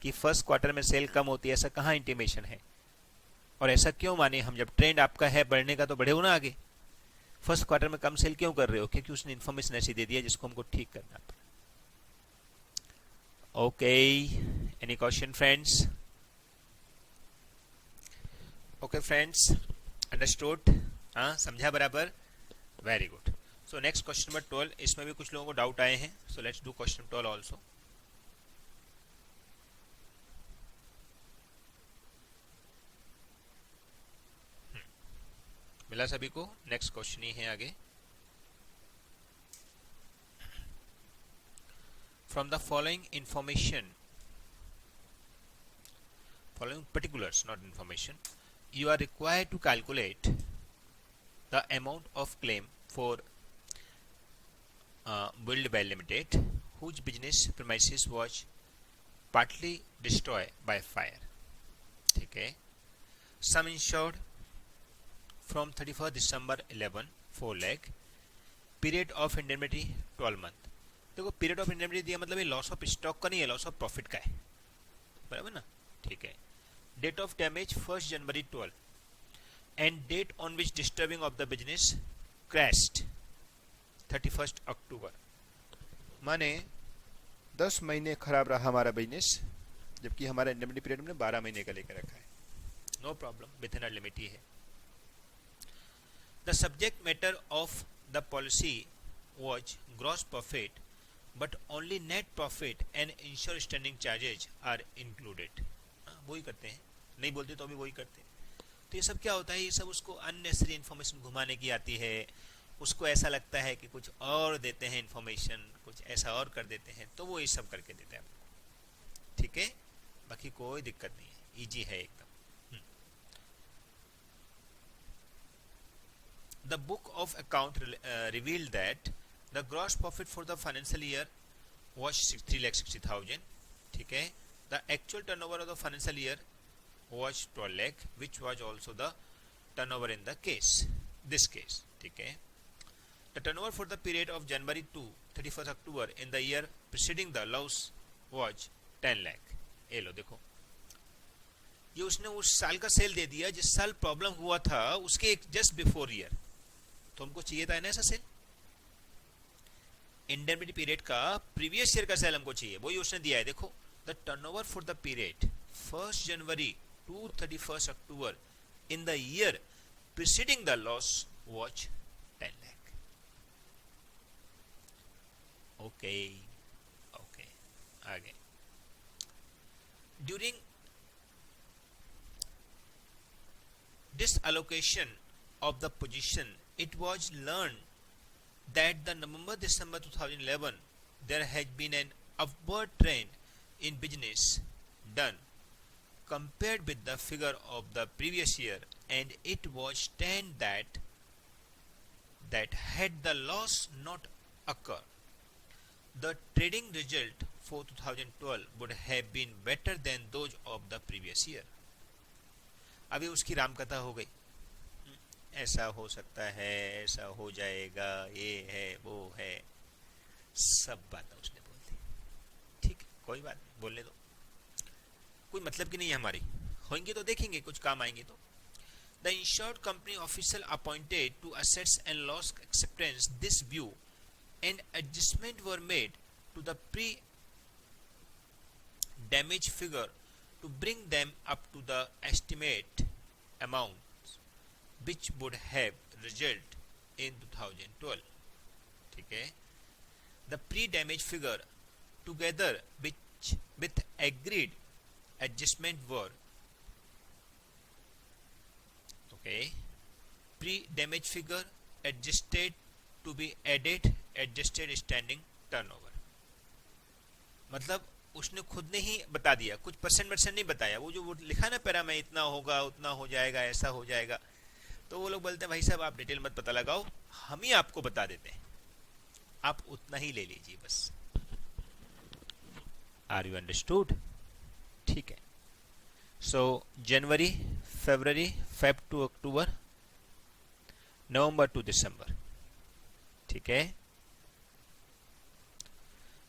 कि फर्स्ट क्वार्टर में सेल कम होती है। ऐसा कहाँ इंटीमेशन है? और ऐसा क्यों माने हम? जब ट्रेंड आपका है बढ़ने का तो बढ़े हो ना आगे। फर्स्ट क्वार्टर में कम सेल क्यों कर रहे हो? क्योंकि उसने इन्फॉर्मेशन ऐसी दे दिया जिसको हमको ठीक करना पड़ा। Okay, any question friends? Okay friends, understood? हाँ, समझा बराबर? Very good. So next question number 12, इसमें भी कुछ लोगों को डाउट आए हैं। सो लेट्स डू क्वेश्चन 12 ऑल्सो। मिला सभी को? नेक्स्ट क्वेश्चन ही है आगे। From the following information, following particulars not information, you are required to calculate the amount of claim for Build Well Limited whose business premises was partly destroyed by fire। ठीक है, sum insured from 31st December 11 4 lakh, period of indemnity 12 month। देखो, period of indemnity दिया मतलब ये loss of stock का नहीं है, loss of profit का है। बराबर ना? ठीक है। Date of damage 1 January 12 and date on which disturbing of the business crashed 31 October. माने 10 महीने खराब रहा हमारा बिजनेस, जबकि हमारा इंडेमनिटी पीरियड हमने 12 महीने का लेकर रखा है। No problem, within limit ही है। The subject matter of the policy was gross profit but only net profit and insure standing charges are included. वही करते हैं, नहीं बोलते तो भी वही करते हैं। तो ये सब क्या होता है? ये सब उसको अननेसेसरी इन्फॉर्मेशन घुमाने की आती है। उसको ऐसा लगता है कि कुछ और देते हैं इन्फॉर्मेशन, कुछ ऐसा और कर देते हैं, तो वो ये सब करके देते हैं आपको। ठीक है, बाकी कोई दिक्कत नहीं है, इजी है एकदम। The book of account revealed that the gross profit for the financial year was 3,60,000। ठीक है। The actual turnover of the financial year was 12 lakh, which was also the turnover in the case, this case. ठीक है। The turnover for the period of January to 31st October in the year preceding the loss was 10 lakh। ये लो देखो, ये उसने उस साल का sale दे दिया जिस साल प्रॉब्लम हुआ था, उसके एक जस्ट बिफोर ईयर। तो हमको चाहिए था ना ऐसा सेल, इंडेमनिटी पीरियड का प्रीवियस ईयर का सेल हमको चाहिए, वही उसने दिया है। देखो, the turnover for the period 1st January to 31st October in the year preceding the loss was 10 lakh। Okay, okay, आगे। During disallocation of the position, it was learned that the November-December 2011 there had been an upward trend in business done compared with the figure of the previous year, and it was stand that had the loss not occurred, the trading result for 2012 would have been better than those of the previous year. अभी उसकी रामकथा हो गई, ऐसा हो सकता है, ऐसा हो जाएगा, ये है वो है, सब बातें उसने बोल दी. ठीक है, कोई बात नहीं, बोलने दो, कोई मतलब की नहीं है हमारी, होंगे तो देखेंगे, कुछ काम आएंगे तो. The insured company official appointed to assets and loss acceptance this view and adjustment were made to the pre-damage figure to bring them up to the estimate amount which would have result in 2012. ठीक है, the pre-damage figure together with agreed adjustment were okay, pre-damage figure adjusted to be added adjusted standing turnover. मतलब उसने खुद ने ही बता दिया, कुछ percent नहीं बताया, वो जो लिखा ना पैरा में, इतना होगा, उतना हो जाएगा, ऐसा हो जाएगा. तो वो लोग बोलते हैं भाई साहब आप डिटेल मत पता लगाओ, हम ही आपको बता देते हैं, आप उतना ही ले लीजिए बस. Are you understood? ठीक है. So January, February, Feb to October, November to December. ठीक है,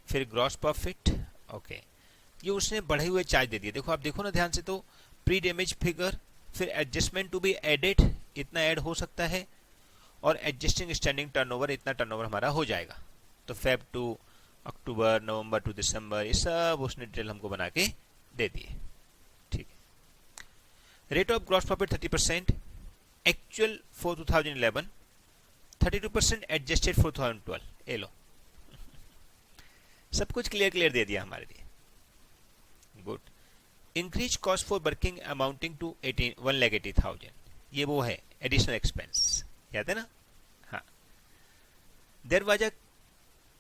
फिर ग्रॉस प्रॉफिट. ओके, ये उसने बढ़े हुए चार्ज दे दिए. देखो आप देखो ना ध्यान से, तो प्री डैमेज फिगर, फिर एडजस्टमेंट टू बी एडेड, इतना ऐड हो सकता है, और एडजस्टिंग स्टैंडिंग टर्नओवर, इतना टर्नओवर हमारा हो जाएगा. तो Feb to October, November to December, ये सब उसने डिटेल हमको बना के दे दिए. ठीक है. Rate of gross profit 30%, actual for 2011, 32% adjusted for 2012. ये लो, सब कुछ क्लियर दे दिया हमारे लिए. Good. Increase cost for working amounting to 1,80,000. ये वो है एडिशनल एक्सपेंस, याद है ना? हाँ. There was a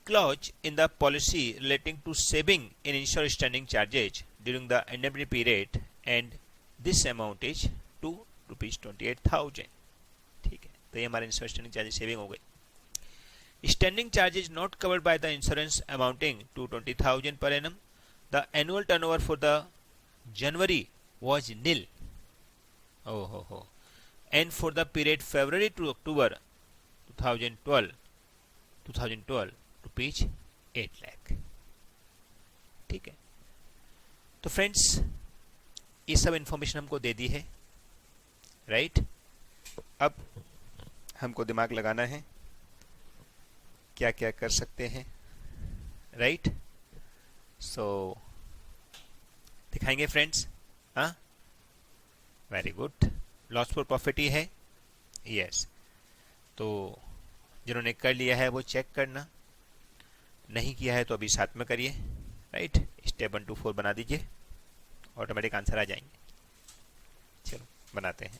clause in the policy relating to saving in insured standing charges during the indemnity period and this amount is to ₹28,000. ठीक है, तो ये हमारे इंश्योरेंस स्टैंडिंग चार्जेस सेविंग हो गई. Standing charges not covered by the insurance amounting to 20,000 per annum. The annual turnover for the January was nil. Oh ho ho. And for the period February to October 2012 rupees 8 lakh. ठीक है, तो friends ये सब information हमको दे दी है, right? अब हमको दिमाग लगाना है क्या क्या कर सकते हैं, राइट? सो दिखाएंगे फ्रेंड्स. हाँ, very good. Loss for profit ही है. यस, तो जिन्होंने कर लिया है वो चेक करना, नहीं किया है तो अभी साथ में करिए, राइट? स्टेप 1 to 4 बना दीजिए, ऑटोमेटिक आंसर आ जाएंगे. चलो बनाते हैं.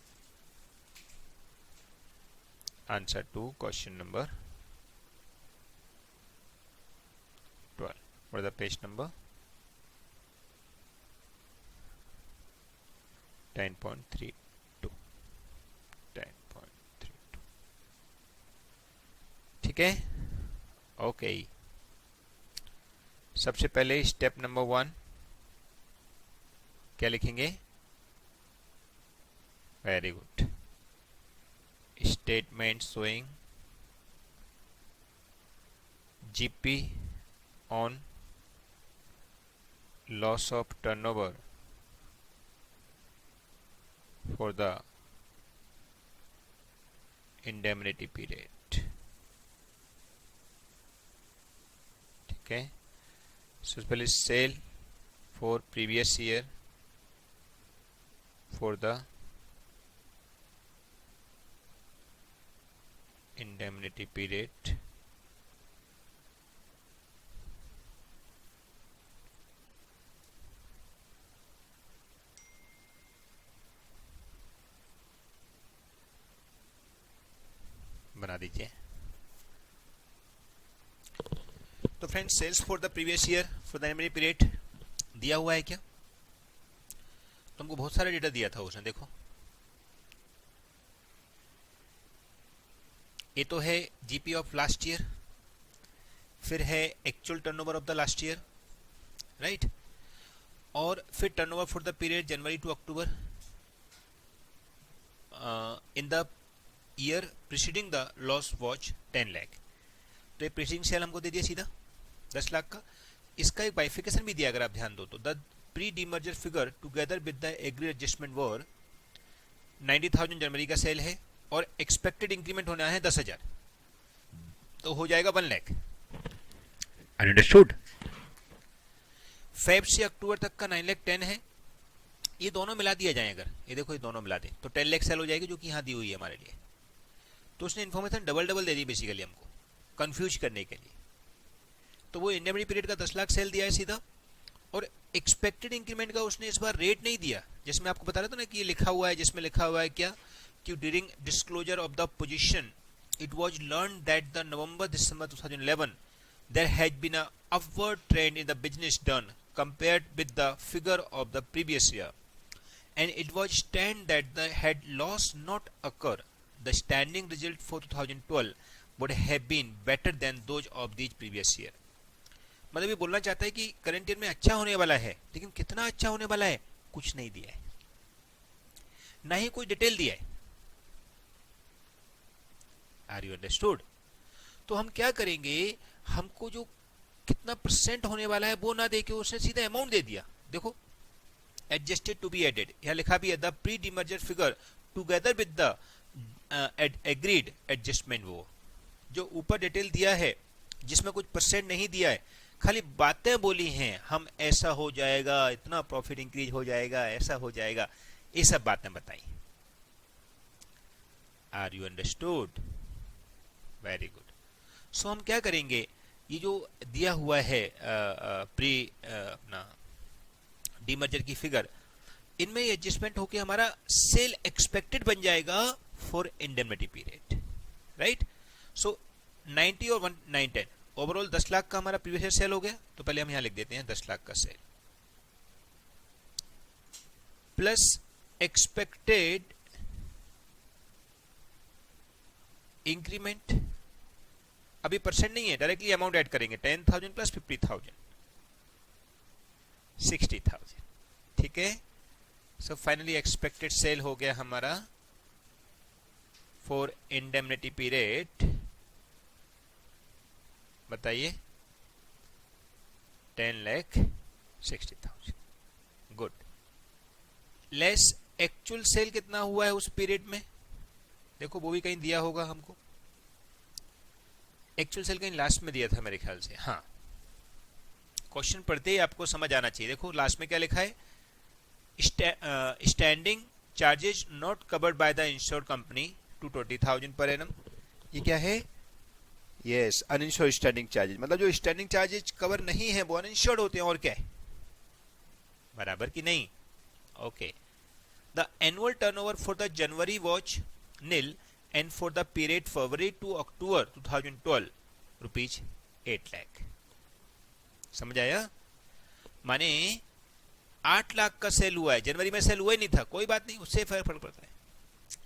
Answer to question number 12. What is the page number? 10.32. 10.32. ठीक है, ओके. सबसे पहले स्टेप नंबर 1 क्या लिखेंगे? Very good. Statement showing GP on loss of turnover for the indemnity period. ठीक है, so पहले sale for previous year for the indemnity period बना दीजिए. तो friends sales for the previous year for the indemnity period दिया हुआ है क्या? तुमको बहुत सारा डेटा दिया था उसने. देखो ये तो है जीपी ऑफ लास्ट ईयर, फिर है actual turnover of the last year, right, और फिर turnover for the period January to October in the year preceding the loss was 10 lakh. तो ये प्रीसीडिंग सेल हमको दे दिया सीधा 10 लाख का। इसका एक बाइफिकेशन भी दिया अगर आप ध्यान दो तो, the pre demerger figure together with the agree adjustment were 90,000 जनवरी का सेल है और एक्सपेक्टेड इंक्रीमेंट होना है 10,000, तो हो जाएगा 1 लाख। अंडरस्टूड। फेब से अक्टूबर तक का 9 लाख 10 है, ये दोनों मिला दिया जाए अगर, ये देखो ये दोनों मिला दे तो 10 लाख सेल हो जाएगी जो कि यहाँ दी हुई है हमारे लिए। तो उसने इन्फॉर्मेशन डबल डबल दे दी बेसिकली हमको कंफ्यूज करने के लिए। तो वो इंडेमनिटी पीरियड का 10 लाख सेल दिया है सीधा, और एक्सपेक्टेड इंक्रीमेंट का उसने इस बार रेट नहीं दिया, जिसमें आपको बता रहा था ना कि ये लिखा हुआ है, जिसमें लिखा हुआ है क्या कि during disclosure of the position it was learn that the November December 2011 there has been a upward trend in the business done compared with the figure of the previous year, and it was stand that the had loss not occur, the standing result for 2012 would have been better than those of the previous year। मतलब ये बोलना चाहता है कि current year में अच्छा होने वाला है, लेकिन कितना अच्छा होने वाला है कुछ नहीं दिया है, ना ही कोई डिटेल दिया है। Are you understood? तो हम क्या करेंगे, हमको जो कितना परसेंट होने वाला है वो ना देके उसने सीधा अमाउंट दे दिया। देखो एडजस्टेड टू बी एडेड, यहां लिखा भी है the pre demerger figure together with the agreed adjustment. वो जो ऊपर डिटेल दिया है जिसमें कुछ परसेंट नहीं दिया है, खाली बातें बोली हैं, हम ऐसा हो जाएगा, इतना प्रॉफिट इंक्रीज हो जाएगा, ऐसा हो जाएगा, ये सब बातें बताई। Are you understood? Very good. So हम क्या करेंगे, ये जो दिया हुआ है प्री अपना डीमर्जर की फिगर, इनमें एडजस्टमेंट होके हमारा सेल एक्सपेक्टेड बन जाएगा फॉर इंडेमनिटी पीरियड, राइट। सो 90 और 910 ओवरऑल 10 लाख का हमारा प्रीवियस ईयर सेल हो गया। तो पहले हम यहां लिख देते हैं 10 लाख का सेल प्लस एक्सपेक्टेड इंक्रीमेंट, अभी परसेंट नहीं है, डायरेक्टली अमाउंट ऐड करेंगे 10,000 प्लस 50,000 60,000, ठीक है। सो फाइनली एक्सपेक्टेड सेल हो गया हमारा फॉर इंडेमनिटी पीरियड, बताइए 10,60,000। गुड। लेस एक्चुअल सेल कितना हुआ है उस पीरियड में, देखो वो भी कहीं दिया होगा हमको। एक्चुअल सेल कहीं लास्ट में दिया था मेरे ख्याल से, हाँ। क्वेश्चन पढ़ते ही आपको समझ आना चाहिए। देखो लास्ट में क्या लिखा है, standing charges not covered by the insured company to 20,000 per annum. ये क्या है, यस अनइंश्योर्ड स्टैंडिंग चार्जेज, मतलब जो स्टैंडिंग चार्जेज कवर नहीं है वो अनइंश्योर्ड होते हैं, और क्या है, बराबर की नहीं। Okay. The annual turnover for the January was nil and for the period February to October 2012 rupees 8 lakh. समझ आया? माने 8 लाख का सेल हुआ है, जनवरी में सेल हुआ ही नहीं था, कोई बात नहीं, उससे फर्क पड़ता है।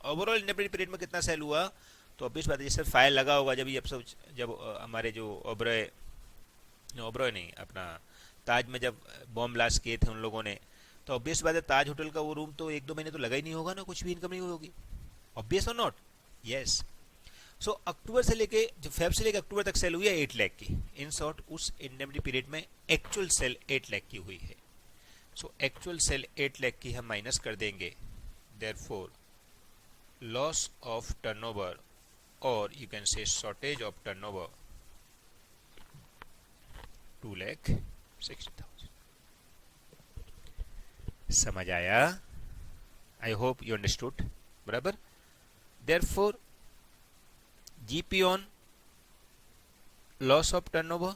ओवरऑल इंडेमनिटी पीरियड में कितना सेल हुआ, तो ऑब्वियस बात है जैसे फाइल लगा होगा जब ये सब, जब हमारे जो ओबरॉय नहीं अपना ताज में जब बॉम्ब ब्लास्ट किए थे उन लोगों ने, तो ऑब्वियस बात है ताज होटल का वो रूम तो 1-2 महीने तो लगा ही नहीं होगा ना, कुछ भी इनकम नहीं होगी, ऑब्वियस और नॉट। यस। सो अक्टूबर से लेके जो फेब से लेके अक्टूबर तक सेल हुई है 8 लाख की। इन शॉर्ट उस इंडेमनिटी पीरियड में एक्चुअल सेल 8 लाख की हुई है। सो एक्चुअल सेल 8 लाख की हम माइनस कर देंगे, देयरफॉर लॉस ऑफ टर्नओवर और you can say shortage of turnover 2,60,000। समझ आया? आई होप यू अंडरस्टूड, बराबर। Therefore, GP on loss of turnover,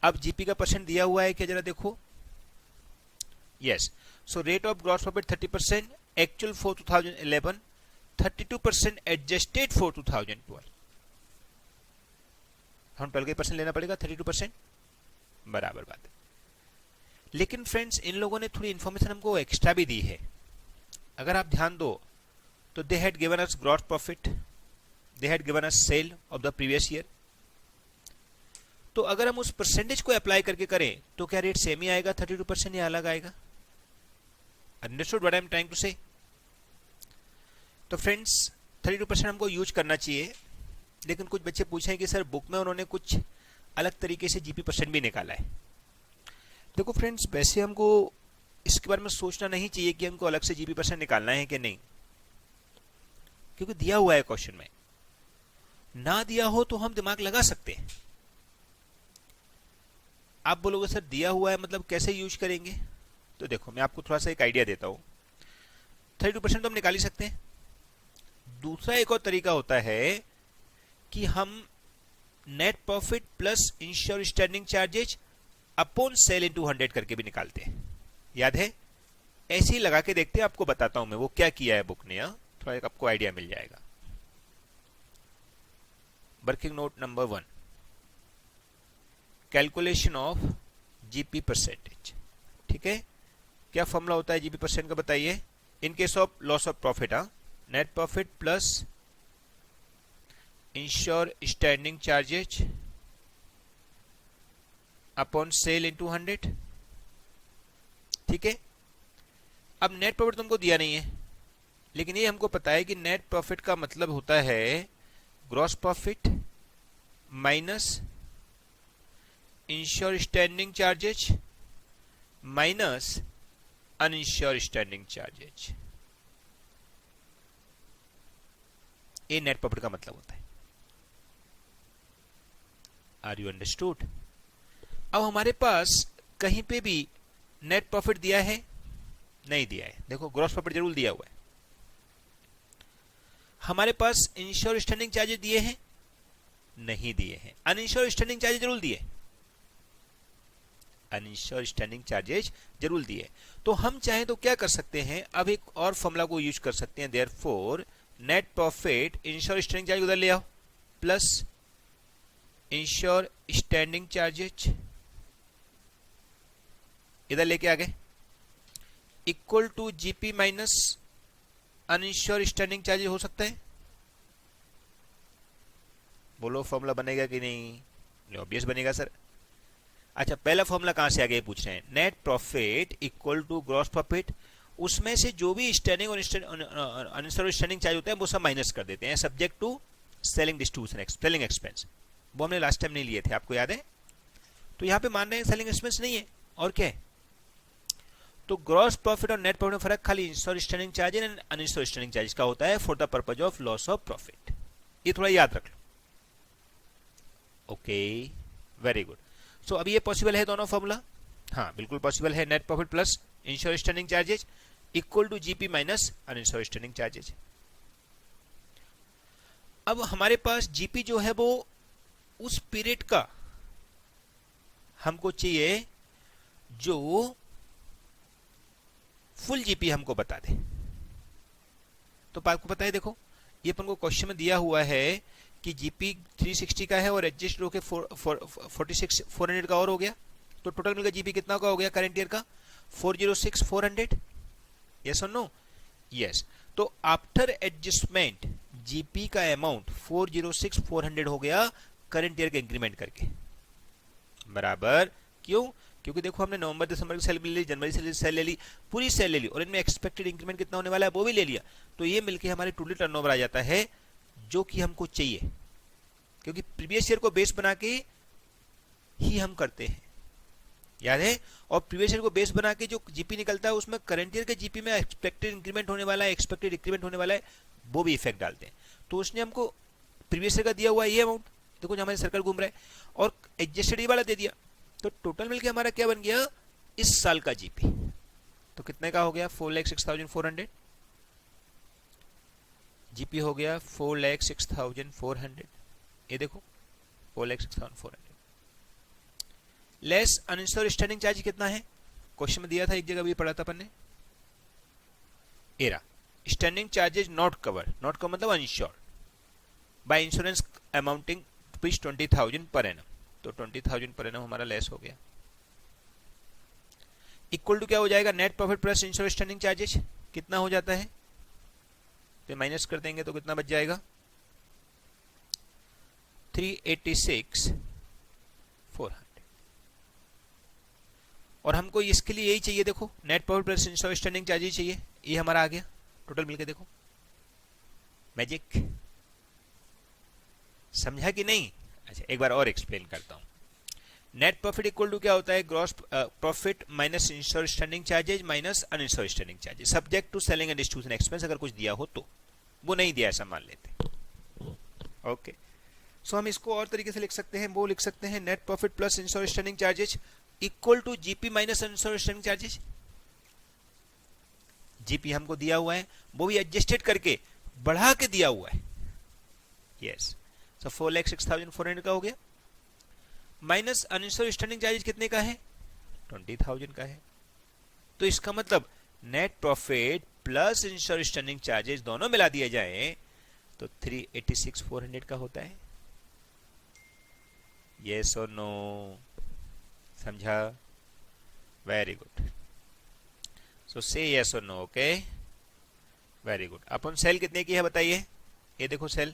अब GP का परसेंट दिया हुआ है क्या, जरा देखो। Yes. So rate of gross profit 30%, actual for 2011 32%, adjusted for 2012। हम 12 का परसेंट लेना पड़ेगा, 32% बराबर बात है। लेकिन फ्रेंड्स इन लोगों ने थोड़ी इंफॉर्मेशन हमको एक्स्ट्रा भी दी है, अगर आप ध्यान दो तो they had given us gross profit, they had given us sale of the previous year, तो अगर हम उस परसेंटेज को अप्लाई करके करें तो क्या रेट सेम ही आएगा 32% या अलग आएगा? Understood what I am trying to say? तो फ्रेंड्स 32% हमको यूज करना चाहिए, लेकिन कुछ बच्चे पूछें कि सर बुक में उन्होंने कुछ अलग तरीके से जीपी परसेंट भी निकाला है। देखो फ्रेंड्स, वैसे हमको इसके बारे में सोचना नहीं चाहिए कि हमको अलग से जीपी परसेंट निकालना है कि नहीं, क्योंकि दिया हुआ है क्वेश्चन में। ना दिया हो तो हम दिमाग लगा सकते हैं। आप बोलोगे सर दिया हुआ है मतलब कैसे यूज करेंगे? तो देखो मैं आपको थोड़ा सा एक आइडिया देता हूं। 32% तो हम निकाल ही सकते हैं। दूसरा एक और तरीका होता है कि हम net profit plus insure standing charges upon sale into 100 करके भी निकालते हैं। याद है? ऐसे ही लगा के देखते हैं, आपको बताता हूं मैं वो क्या किया है बुक ने। थोड़ा एक आपको आइडिया मिल जाएगा। Working note number 1, calculation of GP percentage. ठीक है, क्या फॉर्मूला होता है जीपी परसेंट का बताइए? In case of loss of profit, net profit plus insure standing charges upon sale into 100। ठीक है, अब नेट प्रॉफिट तुमको दिया नहीं है, लेकिन ये हमको पता है कि नेट प्रॉफिट का मतलब होता है gross profit minus insure standing charges minus uninsure standing charges. ये नेट प्रॉफिट का मतलब होता है। Are you understood? अब हमारे पास कहीं पे भी नेट प्रॉफिट दिया है? नहीं दिया है। देखो ग्रॉस प्रॉफिट जरूर दिया हुआ है। हमारे पास इंश्योर स्टैंडिंग चार्जेज दिए हैं? नहीं दिए हैं। अनइंश्योर स्टैंडिंग चार्जेज जरूर दिए। अनइंश्योर स्टैंडिंग चार्जेज जरूर दिए। तो हम चाहें तो क्या कर सकते हैं, अब एक और फॉर्मूला को यूज कर सकते हैं। Therefore net profit ensure standing charge उधर ले आओ प्लस इंश्योर स्टैंडिंग चार्जेज इधर लेके आ गए, equal to GP minus uninsure standing charges हो सकता है। बोलो फॉर्मूला बनेगा कि नहीं? ऑब्वियस बनेगा सर। अच्छा, पहला फॉर्मूला कहां से आ गया पूछ रहे हैं। Net profit equal to gross profit, उसमें से जो भी स्टैंडिंग और अनइंश्योर स्टैंडिंग चार्ज होता है वो सब माइनस कर देते हैं, subject to selling distribution selling expense. वो हमने लास्ट टाइम नहीं लिए थे, आपको याद है? तो यहां पे मान रहे हैं सेलिंग एक्सपेंस नहीं है और क्या है। तो ग्रॉस प्रॉफिट और नेट प्रॉफिट में फर्क खाली insure standing charges and uninsure standing charges का होता है for the purpose of loss of profit. ये थोड़ा याद रख लो। Okay, very good. सो अभी ये पॉसिबल है दोनों फॉर्मूला? हाँ बिल्कुल पॉसिबल है। Net profit plus insure standing charges equal to GP minus uninsure standing charges. अब हमारे पास जीपी जो है वो उस पीरियड का हमको चाहिए जो फुल जीपी हमको बता दे। तो आपको पता है, देखो ये अपन को क्वेश्चन में दिया हुआ है कि जीपी 360 का है और एडजस्ट होकर 400 का और हो गया, तो टोटल मिलकर जीपी कितना का हो गया करंट ईयर का? 406,400। यस और नो? यस। तो आफ्टर एडजस्टमेंट जीपी का अमाउंट 406,400 हो गया करंट ईयर के इंक्रीमेंट करके। बराबर। क्यों? क्योंकि देखो हमने नवंबर दिसंबर की सैलरी ले ली, जनवरी से सेल ले ली, पूरी सेल ले ली, और इनमें एक्सपेक्टेड इंक्रीमेंट कितना होने वाला है वो भी ले लिया। तो ये मिलके हमारे टोटल टर्नओवर आ जाता है जो कि हमको चाहिए, क्योंकि प्रीवियस ईयर को बेस बना के ही हम करते हैं, याद है? और प्रीवियस ईयर को बेस बना के जो जीपी निकलता है उसमें करंट ईयर के जीपी में एक्सपेक्टेड इंक्रीमेंट होने वाला है, एक्सपेक्टेड इंक्रीमेंट होने वाला है, वो भी इफेक्ट डालते हैं। तो उसने हमको प्रीवियस ईयर का दिया हुआ ये अमाउंट, देखो जो हमारे सर्कल घूम रहा है, और एडजस्टेड वाला दे दिया, तो टोटल मिलके हमारा क्या बन गया इस साल का जीपी। तो कितने का हो गया? 4,06,400। जीपी हो गया 4,06,400। ये देखो 4,06,400 लेस अनइंश्योर्ड स्टैंडिंग चार्ज कितना है? क्वेश्चन में दिया था, एक जगह भी पढ़ा था अपन ने। Era standing charges not covered, not covered मतलब uninsured by insurance amounting rupees 20,000 per annum. तो 20,000 पर एनम हमारा लेस हो गया। इक्वल टू क्या हो जाएगा? Net profit plus insurance standing charges कितना हो जाता है? तो माइनस कर देंगे तो कितना बच जाएगा? और हमको इसके लिए यही चाहिए, देखो net profit plus insure standing charges चाहिए, ये हमारा आ गया टोटल मिलके। देखो मैजिक, समझा कि नहीं? अच्छा एक बार और एक्सप्लेन करता हूं। नेट प्रॉफिट इक्वल टू क्या होता है? Gross profit minus insure standing charges minus uninsure standing charges, subject to selling and distribution expense, अगर कुछ दिया हो तो। वो नहीं दिया ऐसा मान लेते। ओके सो हम इसको और तरीके से लिख सकते हैं, वो लिख सकते हैं net profit plus insure standing charges equal to GP minus uninsure standing charges. GP हमको दिया हुआ है, वो भी एडजस्टेड करके बढ़ा के दिया हुआ है। यस सो 4,06,400 का हो गया, माइनस अनइंश्योर स्टैंडिंग चार्जेज कितने का है? 20,000 का है। तो इसका मतलब net profit plus insure standing charges दोनों मिला दिए जाए तो 386,400 का होता है। यस और नो? समझा? Very good. सो से यस और नो। Okay very good. अपन सेल कितने की है बताइए? ये देखो सेल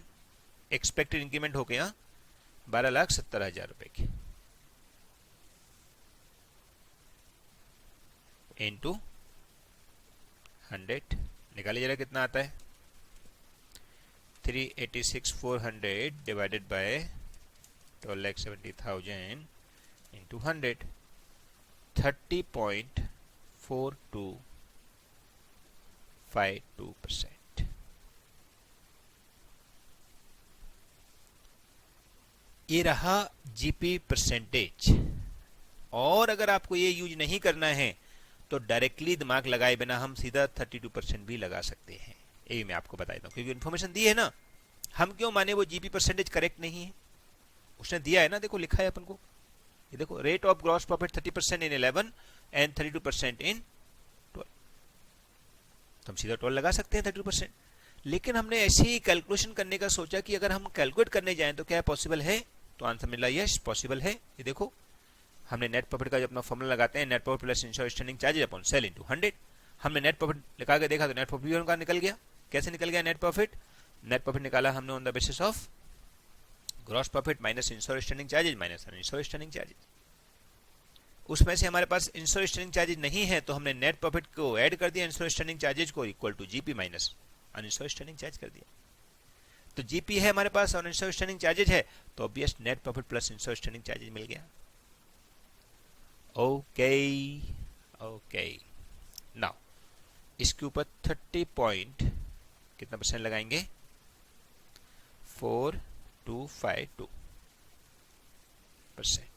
एक्सपेक्टेड इंक्रीमेंट हो गया 12,70,000 रुपए की इंटू 100, निकालिए जरा कितना आता है? 386,400 डिवाइडेड बाय 12,70,000 इंटू 100, 30.4252%। ये रहा जीपी परसेंटेज। और अगर आपको ये यूज नहीं करना है तो डायरेक्टली दिमाग लगाए बिना हम सीधा 32% भी लगा सकते हैं। ये मैं आपको बता देता हूँ, क्योंकि इन्फॉर्मेशन दी है ना। हम क्यों माने वो जीपी परसेंटेज करेक्ट नहीं है? उसने दिया है ना, देखो लिखा है अपन को, ये देखो rate of gross profit 30% in 11 and 32% इन 12। तो हम सीधा 12 लगा सकते हैं 32%। लेकिन हमने ऐसे ही कैलकुलेशन करने का सोचा कि अगर हम कैलकुलेट करने जाएं तो क्या पॉसिबल है? तो आंसर मिला यस पॉसिबल है। ये देखो हमने नेट प्रॉफिट का जो अपना फॉर्मूला लगाते हैं, net profit plus insure standing charges upon sale into 100। हमने नेट प्रॉफिट लगा के देखा तो नेट प्रॉफिट भी उनका निकल गया। कैसे निकल गया नेट प्रॉफिट? नेट प्रॉफिट निकाला हमने on the basis of gross profit minus insure standing charges minus uninsure standing charges. उसमें से हमारे पास इंश्योर स्टैंडिंग चार्जेज नहीं है तो हमने नेट प्रॉफिट को ऐड कर दिया इंश्योर स्टैंडिंग चार्जेज को, equal to GP minus uninsure standing charge कर दिया। तो जीपी है हमारे पास और इंश्योर स्टैंडिंग चार्जेज है, तो obvious net profit plus insure standing charges मिल गया। ओके ओके नाउ इसके ऊपर 30 पॉइंट कितना परसेंट लगाएंगे? 4252%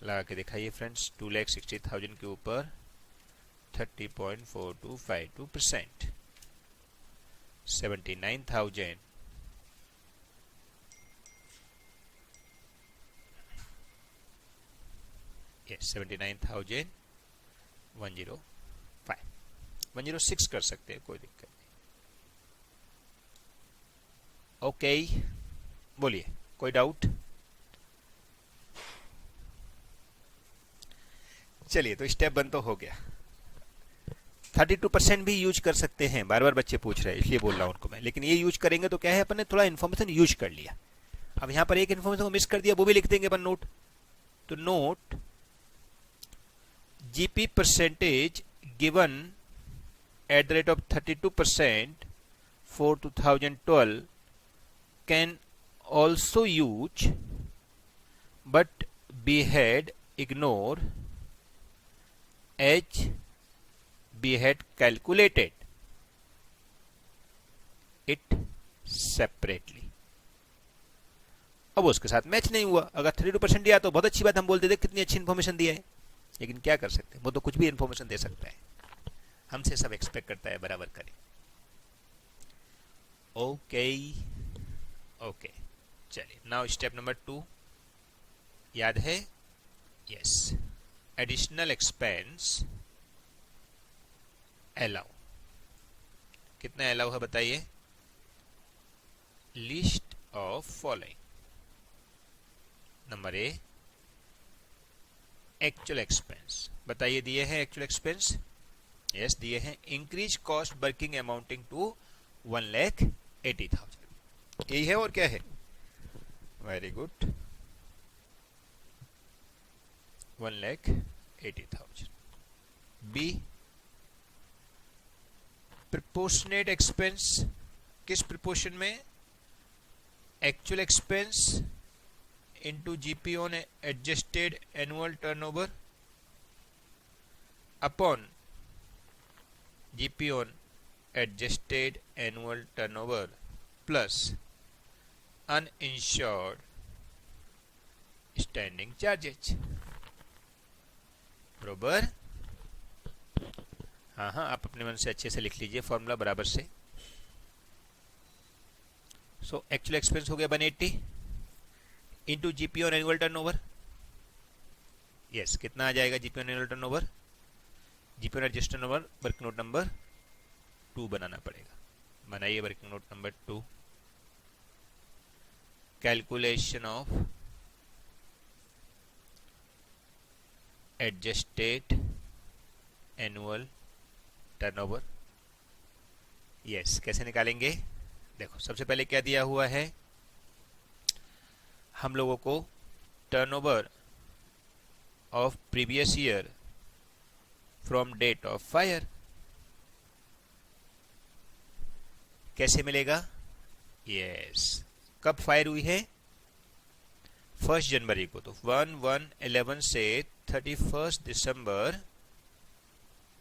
लगा के दिखाइए फ्रेंड्स। 2,60,000 के ऊपर 30.4252%, 79,000 79,105 106 कर सकते हैं, कोई दिक्कत नहीं। ओके बोलिए, कोई डाउट? चलिए तो स्टेप 1 तो हो गया। 32% भी यूज कर सकते हैं, बार बार बच्चे पूछ रहे हैं इसलिए बोल रहा हूं उनको मैं। लेकिन ये यूज करेंगे तो क्या है, अपन ने थोड़ा इन्फॉर्मेशन यूज कर लिया। अब यहां पर एक इन्फॉर्मेशन को मिस कर दिया, वो भी लिख देंगे अपन नोट। तो note GP percentage given at the rate of 32% for 2012 can also use but be had ignore as we had calculated it separately। अब उसके साथ मैच नहीं हुआ। अगर 32% दिया तो बहुत अच्छी बात, हम बोलते थे कितनी अच्छी इन्फॉर्मेशन दिया है। लेकिन क्या कर सकते हैं, वो तो कुछ भी इन्फॉर्मेशन दे सकता है, हमसे सब एक्सपेक्ट करता है बराबर करें। ओके ओके चलिए नाउ स्टेप नंबर 2 याद है? Yes, additional expense allow. कितना अलाउ है बताइए? List of following. Number A actual expense, बताइए दिए हैं एक्चुअल एक्सपेंस? यस दिए हैं। Increase cost working amounting to 1,80,000, यही है और क्या है? Very good, 80,000. B proportionate expense, किस प्रोपोर्शन में? Actual expense into GP on adjusted annual turnover upon GP on adjusted annual turnover plus uninsured standing charges. बरोबर? हाँ हाँ, आप अपने मन से अच्छे से लिख लीजिए फॉर्मूला बराबर से. सो एक्चुअल एक्सपेंस हो गया 180 into GP on annual turnover. Yes, कितना आ जाएगा GP on annual turnover? GP on adjusted turnover working note number 2 बनाना पड़ेगा. बनाइए working note number 2. Calculation of adjusted annual turnover. Yes, कैसे निकालेंगे? देखो, सबसे पहले क्या दिया हुआ है हम लोगों को? Turnover of previous year from date of fire. कैसे मिलेगा? यस, कब फायर हुई है? 1 जनवरी को. तो 1/1/11 से 31 दिसंबर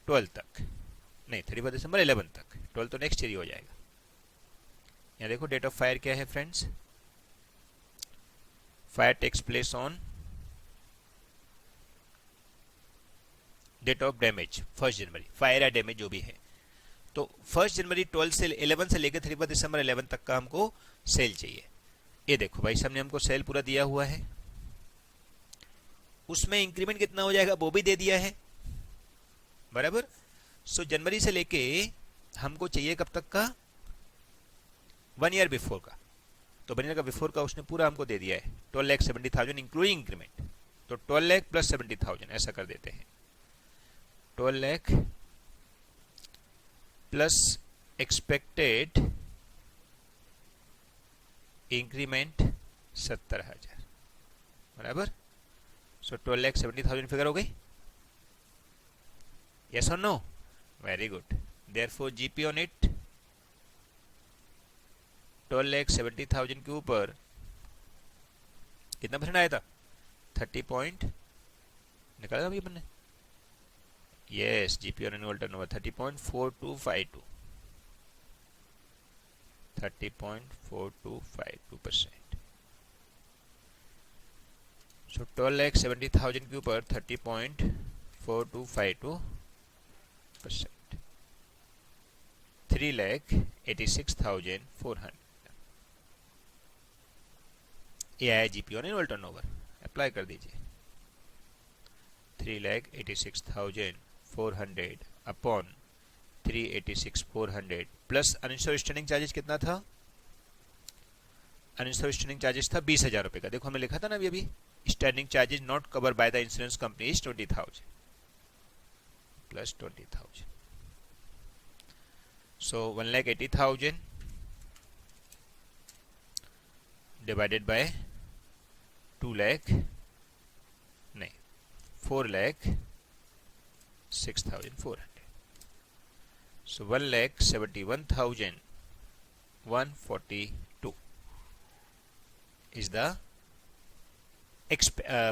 12 तक, नहीं 31 दिसंबर 11 तक. 12 तो नेक्स्ट ईयर ही हो जाएगा. यहाँ देखो डेट ऑफ फायर क्या है friends. Fire takes place on date of damage 1 January. Fire या डैमेज जो भी है. तो 1 जनवरी 12 से 11 से लेकर 31 दिसंबर 11 तक का हमको सेल चाहिए. ये देखो भाई साहब ने हमको सेल पूरा दिया हुआ है. उसमें इंक्रीमेंट कितना हो जाएगा वो भी दे दिया है. बराबर? सो जनवरी से लेके हमको चाहिए कब तक का? 1 ईयर बिफोर का. तो 1 ईयर का बिफोर का उसने पूरा हमको दे दिया है. 12,70,000 इंक्लूडिंग इंक्रीमेंट. तो 12 लाख प्लस 70,000 ऐसा कर देते हैं. 12 लाख प्लस एक्सपेक्टेड इंक्रीमेंट 70,000. बराबर? सो 12,70,000 फिगर हो गई. यस और no? Very good. Therefore GP on it 12,70,000 के ऊपर कितना परसेंट आया था? 30 पॉइंट निकाला अभी अपन ने. Yes, GP on annual turnover 30.4252. 30.4252%. सो 12,70,000 के ऊपर 30.4252%. 3,86,400 ये आया GP on annual turnover. Apply कर दीजिए. 3,86,400 upon 3,86,400 plus uninsured standing charges कितना था? अनइंश्योर्ड स्टैंडिंग चार्जेस था 20,000 रुपए का. देखो हमने लिखा था ना अभी standing charges not cover by the insurance company is 20,000 plus 20,000. So 1,80,000 divided by 2 lakh, नहीं 4,06,400. So 1,71,142 is the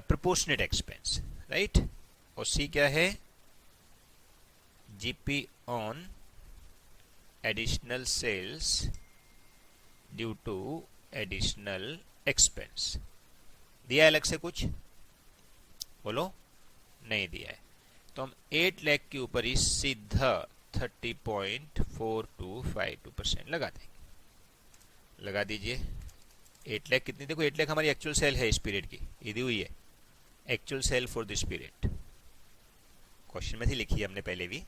proportionate expense, right? और C क्या है? GP on additional sales due to additional expense. दिया है अलग से कुछ? बोलो. नहीं दिया है. तो हम 8 लाख के ऊपर ही सीधा 30.4252% लगा देंगे. लगा दीजिए. 8 लाख कितनी? देखो 8 लाख हमारी एक्चुअल सेल है इस पीरियड की, ये दी हुई है actual sale for this period. Question में थी, लिखी है हमने पहले भी.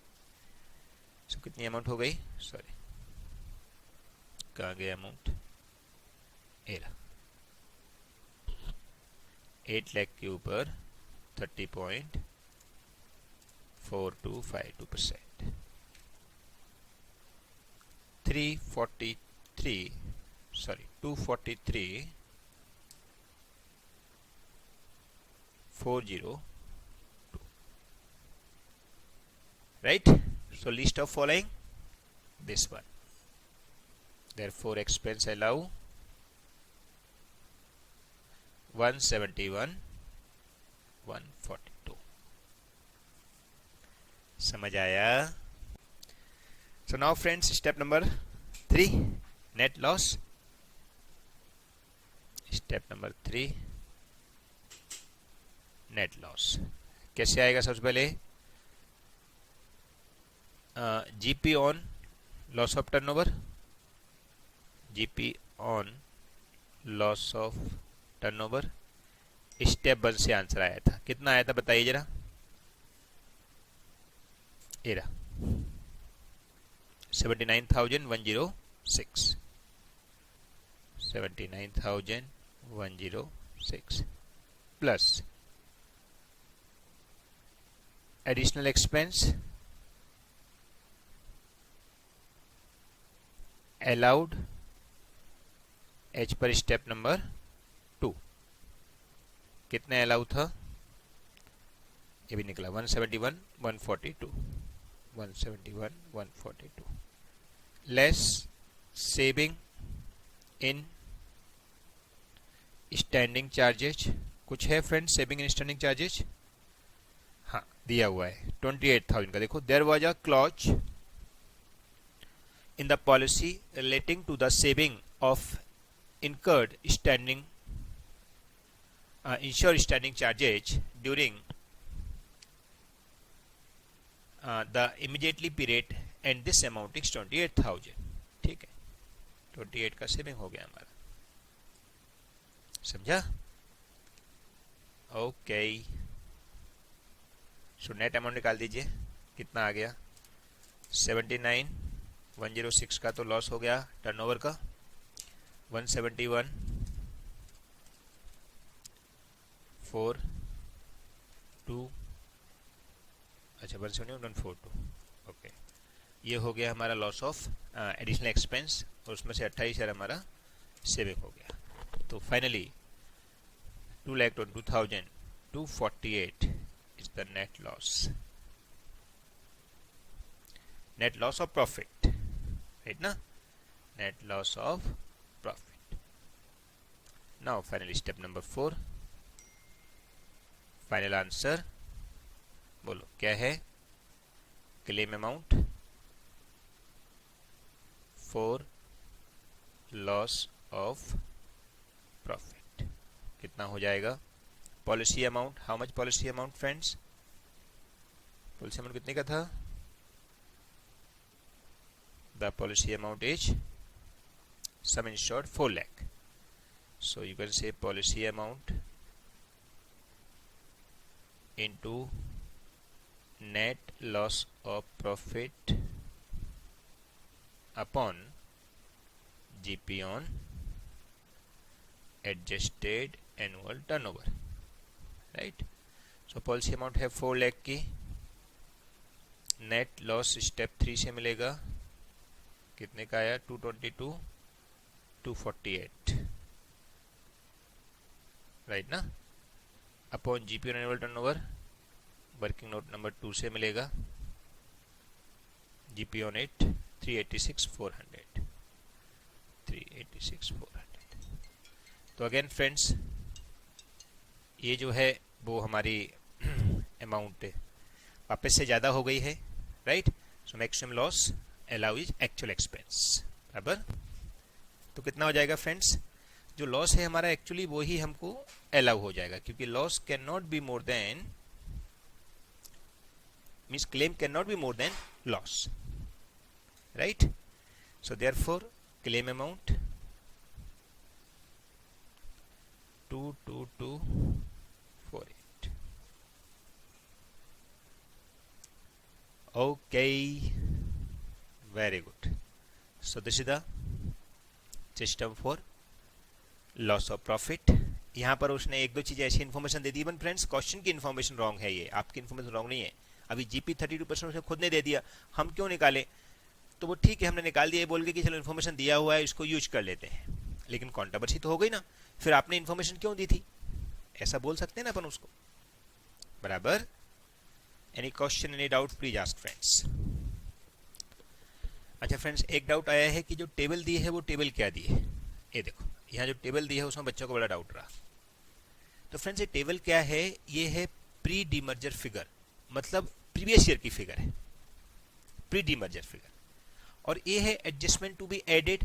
सो कितनी अमाउंट हो गई? सॉरी, कहाँ गया अमाउंट? 8 लाख के ऊपर 30.4252%. 243,402. right? So list of following, this one. Therefore expense allow 171 142. समझ आया? So now friends, step number 3, net loss. Step number 3, net loss. कैसे आएगा? सबसे पहले GP on loss of turnover, GP on loss of turnover. Step 1 से answer आया था, कितना आया था बताइए जरा। Era 79,106, 79,106 plus additional expense allowed H पर स्टेप नंबर 2, कितने अलाउ था ये भी निकला 171 142, 171 142 less saving in standing charges. कुछ है friends saving in standing charges? हाँ दिया हुआ है 28,000 का। देखो there was a clause in the policy relating to the saving of incurred standing insured standing charges during the immediately period and this amount is 28,000। ठीक है 28 का सेविंग हो गया हमारा, समझा? ओके सो नेट अमाउंट निकाल दीजिए, कितना आ गया 79,106 का तो लॉस हो गया टर्नओवर का, 171 4 2 अच्छा 171 142 ओके। ये हो गया हमारा लॉस ऑफ एडिशनल एक्सपेंस और उसमें से 28,000 हमारा सेविंग हो गया। तो finally 2,22,248 is the net loss, net loss of profit, right ना? Net loss of profit. Now finally step number 4, final answer बोलो क्या है? claim amount for loss of profit कितना हो जाएगा? policy amount, how much policy amount friends? policy amount कितने का था? the policy amount is sum insured 4 lakh, so you can say policy amount into net loss of profit upon GP on adjusted annual turnover, right? so policy amount है 4 lakh की, net loss step 3 से मिलेगा, कितने का आया 222,248, right ना? Upon GP on annual turnover working note number 2 से मिलेगा जीपी ऑन 8 386,400, 386,400। तो अगेन फ्रेंड्स ये जो है वो हमारी अमाउंट वापस से ज़्यादा हो गई है, right? So maximum loss allow is actual expense, बराबर? तो कितना हो जाएगा फ्रेंड्स? जो लॉस है हमारा एक्चुअली वो ही हमको अलाउ हो जाएगा, क्योंकि loss can not be more than means claim can not be more than loss, right? So therefore claim amount 22248। Okay very good. So this is the system for loss of profit. यहाँ पर उसने एक दो चीजें ऐसी information they the, but friends question की information wrong है, ये आपकी इन्फॉर्मेशन रॉन्ग नहीं है। अभी जीपी 32% उसने खुद ने दे दिया, हम क्यों निकाले? तो वो ठीक है, हमने निकाल दिया बोल के कि चलो इन्फॉर्मेशन दिया हुआ है इसको यूज कर लेते हैं, लेकिन कॉन्ट्रोवर्सी तो हो गई ना, फिर आपने इन्फॉर्मेशन क्यों दी थी, ऐसा बोल सकते हैं ना अपन उसको, बराबर? Any question, any doubt, please ask friends. अच्छा फ्रेंड्स, एक डाउट आया है कि जो टेबल दी है वो टेबल क्या दी है। ये देखो यहाँ जो टेबल दी है उसमें बच्चों को बड़ा डाउट रहा। तो फ्रेंड्स ये टेबल क्या है, ये है प्री डीमर्जर फिगर, मतलब प्रीवियस ईयर की फिगर है, प्री डीमर्जर फिगर। और ये है एडजस्टमेंट टू बी एडेड,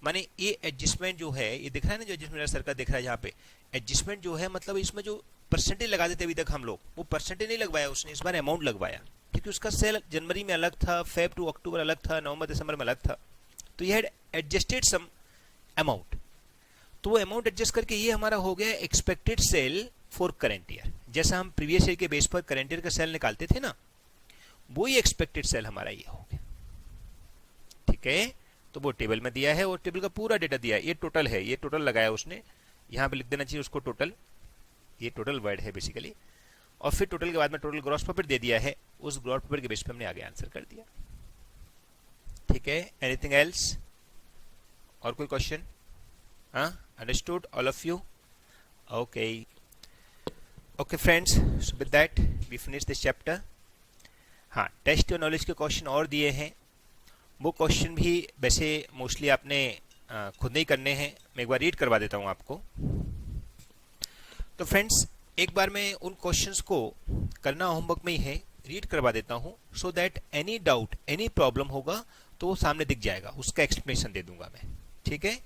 माने ये एडजस्टमेंट जो है, ये दिख रहा है ना, जो एडजस्टमेंट सर्कल दिख रहा है यहाँ पे, एडजस्टमेंट जो है मतलब इसमें जो परसेंटेज लगा देते अभी तक हम लोग, वो परसेंटेज नहीं लगवाया उसने, इस बार अमाउंट लगवाया, क्योंकि उसका सेल जनवरी में अलग था, फेब टू अक्टूबर अलग था, नवंबर दिसंबर में अलग था, तो ये हैड एडजस्टेड सम अमाउंट। तो वो अमाउंट एडजस्ट करके ये हमारा हो गया expected sale for current year. जैसा हम प्रीवियस ईयर के बेस पर करेंट ईयर का सेल निकालते थे ना, वो ही एक्सपेक्टेड सेल हमारा ये हो गया। ठीक है, तो वो टेबल में दिया है और टेबल का पूरा डेटा दिया है। ये टोटल है, ये टोटल लगाया उसने, यहाँ पे लिख देना चाहिए उसको टोटल, ये टोटल वर्ड है बेसिकली। और फिर टोटल के बाद में टोटल ग्रॉस प्रॉफिट दे दिया है, उस ग्रॉस प्रॉफिट के बेस पे हमने आगे आंसर कर दिया। ठीक है, एनीथिंग एल्स, और कोई क्वेश्चन? हाँ, understood all of you? Okay okay friends, so with that we finish this chapter. हाँ, टेस्ट योर नॉलेज के क्वेश्चन और दिए हैं, वो क्वेश्चन भी वैसे मोस्टली आपने खुद नहीं करने हैं, मैं एक बार रीड करवा देता हूँ आपको। तो फ्रेंड्स एक बार मैं उन क्वेश्चंस को करना होमवर्क में ही है, रीड करवा देता हूँ, so that any doubt, any problem होगा तो वो सामने दिख जाएगा, उसका एक्सप्लेनेशन दे दूंगा मैं। ठीक है,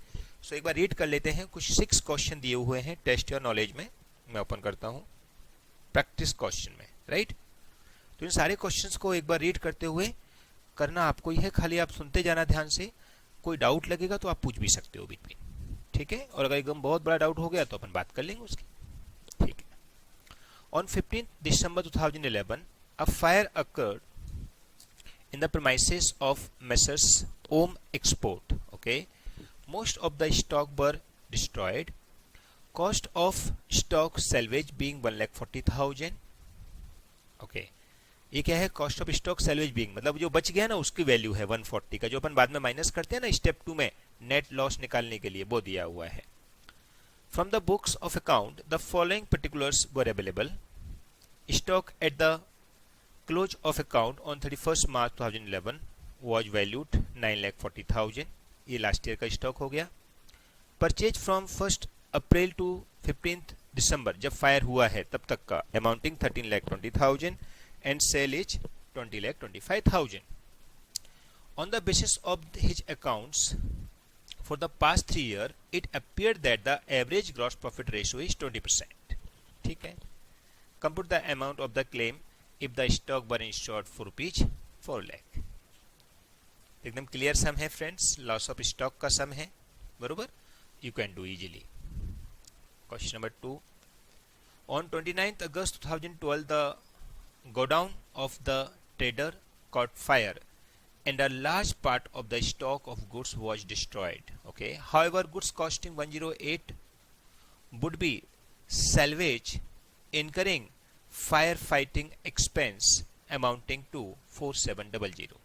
सो एक बार रीड कर लेते हैं। कुछ 6 क्वेश्चन दिए हुए हैं टेस्ट योर नॉलेज में, मैं ओपन करता हूँ प्रैक्टिस क्वेश्चन में, राइट। तो इन सारे क्वेश्चंस को एक बार रीड करते हुए करना आपको ही है, खाली आप सुनते जाना ध्यान से। कोई डाउट लगेगा तो आप पूछ भी सकते हो बीच में, ठीक है। और अगर एकदम बहुत बड़ा डाउट हो गया तो अपन बात कर लेंगे उसकी, ठीक है। On 15 December 2011 a fire occurred in the premises of Messrs. Om Export. Okay, most of the stock were destroyed. Cost of stock salvage being 1,40,000. Okay, ये क्या है? Cost of stock salvage being, मतलब जो बच गया ना उसकी वैल्यू है 140 का, जो अपन बाद में माइनस करते हैं ना स्टेप 2 में नेट लॉस निकालने के लिए, वो दिया हुआ है। From the books of account the following particulars were available. Stock at the close of account on 31 March 2011 was valued 9,40,000, ये लास्ट ईयर का स्टॉक हो गया। Purchase from 1 April to 15 December, जब फायर हुआ है तब तक का, amounting 13,20,000 and sale is 20,25,000. On the basis of his accounts for the past 3 years, it appeared that the average gross profit ratio is 20%. ठीक है, compute the amount of the claim if the stock were insured for rupees 4 lakh. एकदम clear सम है friends, loss of stock का सम है, बरोबर, you can do easily. Question number 2, on 29 August 2012 the godown of the trader caught fire and a large part of the stock of goods was destroyed. Okay, however, goods costing 108 would be salvaged, incurring firefighting expense amounting to 4700.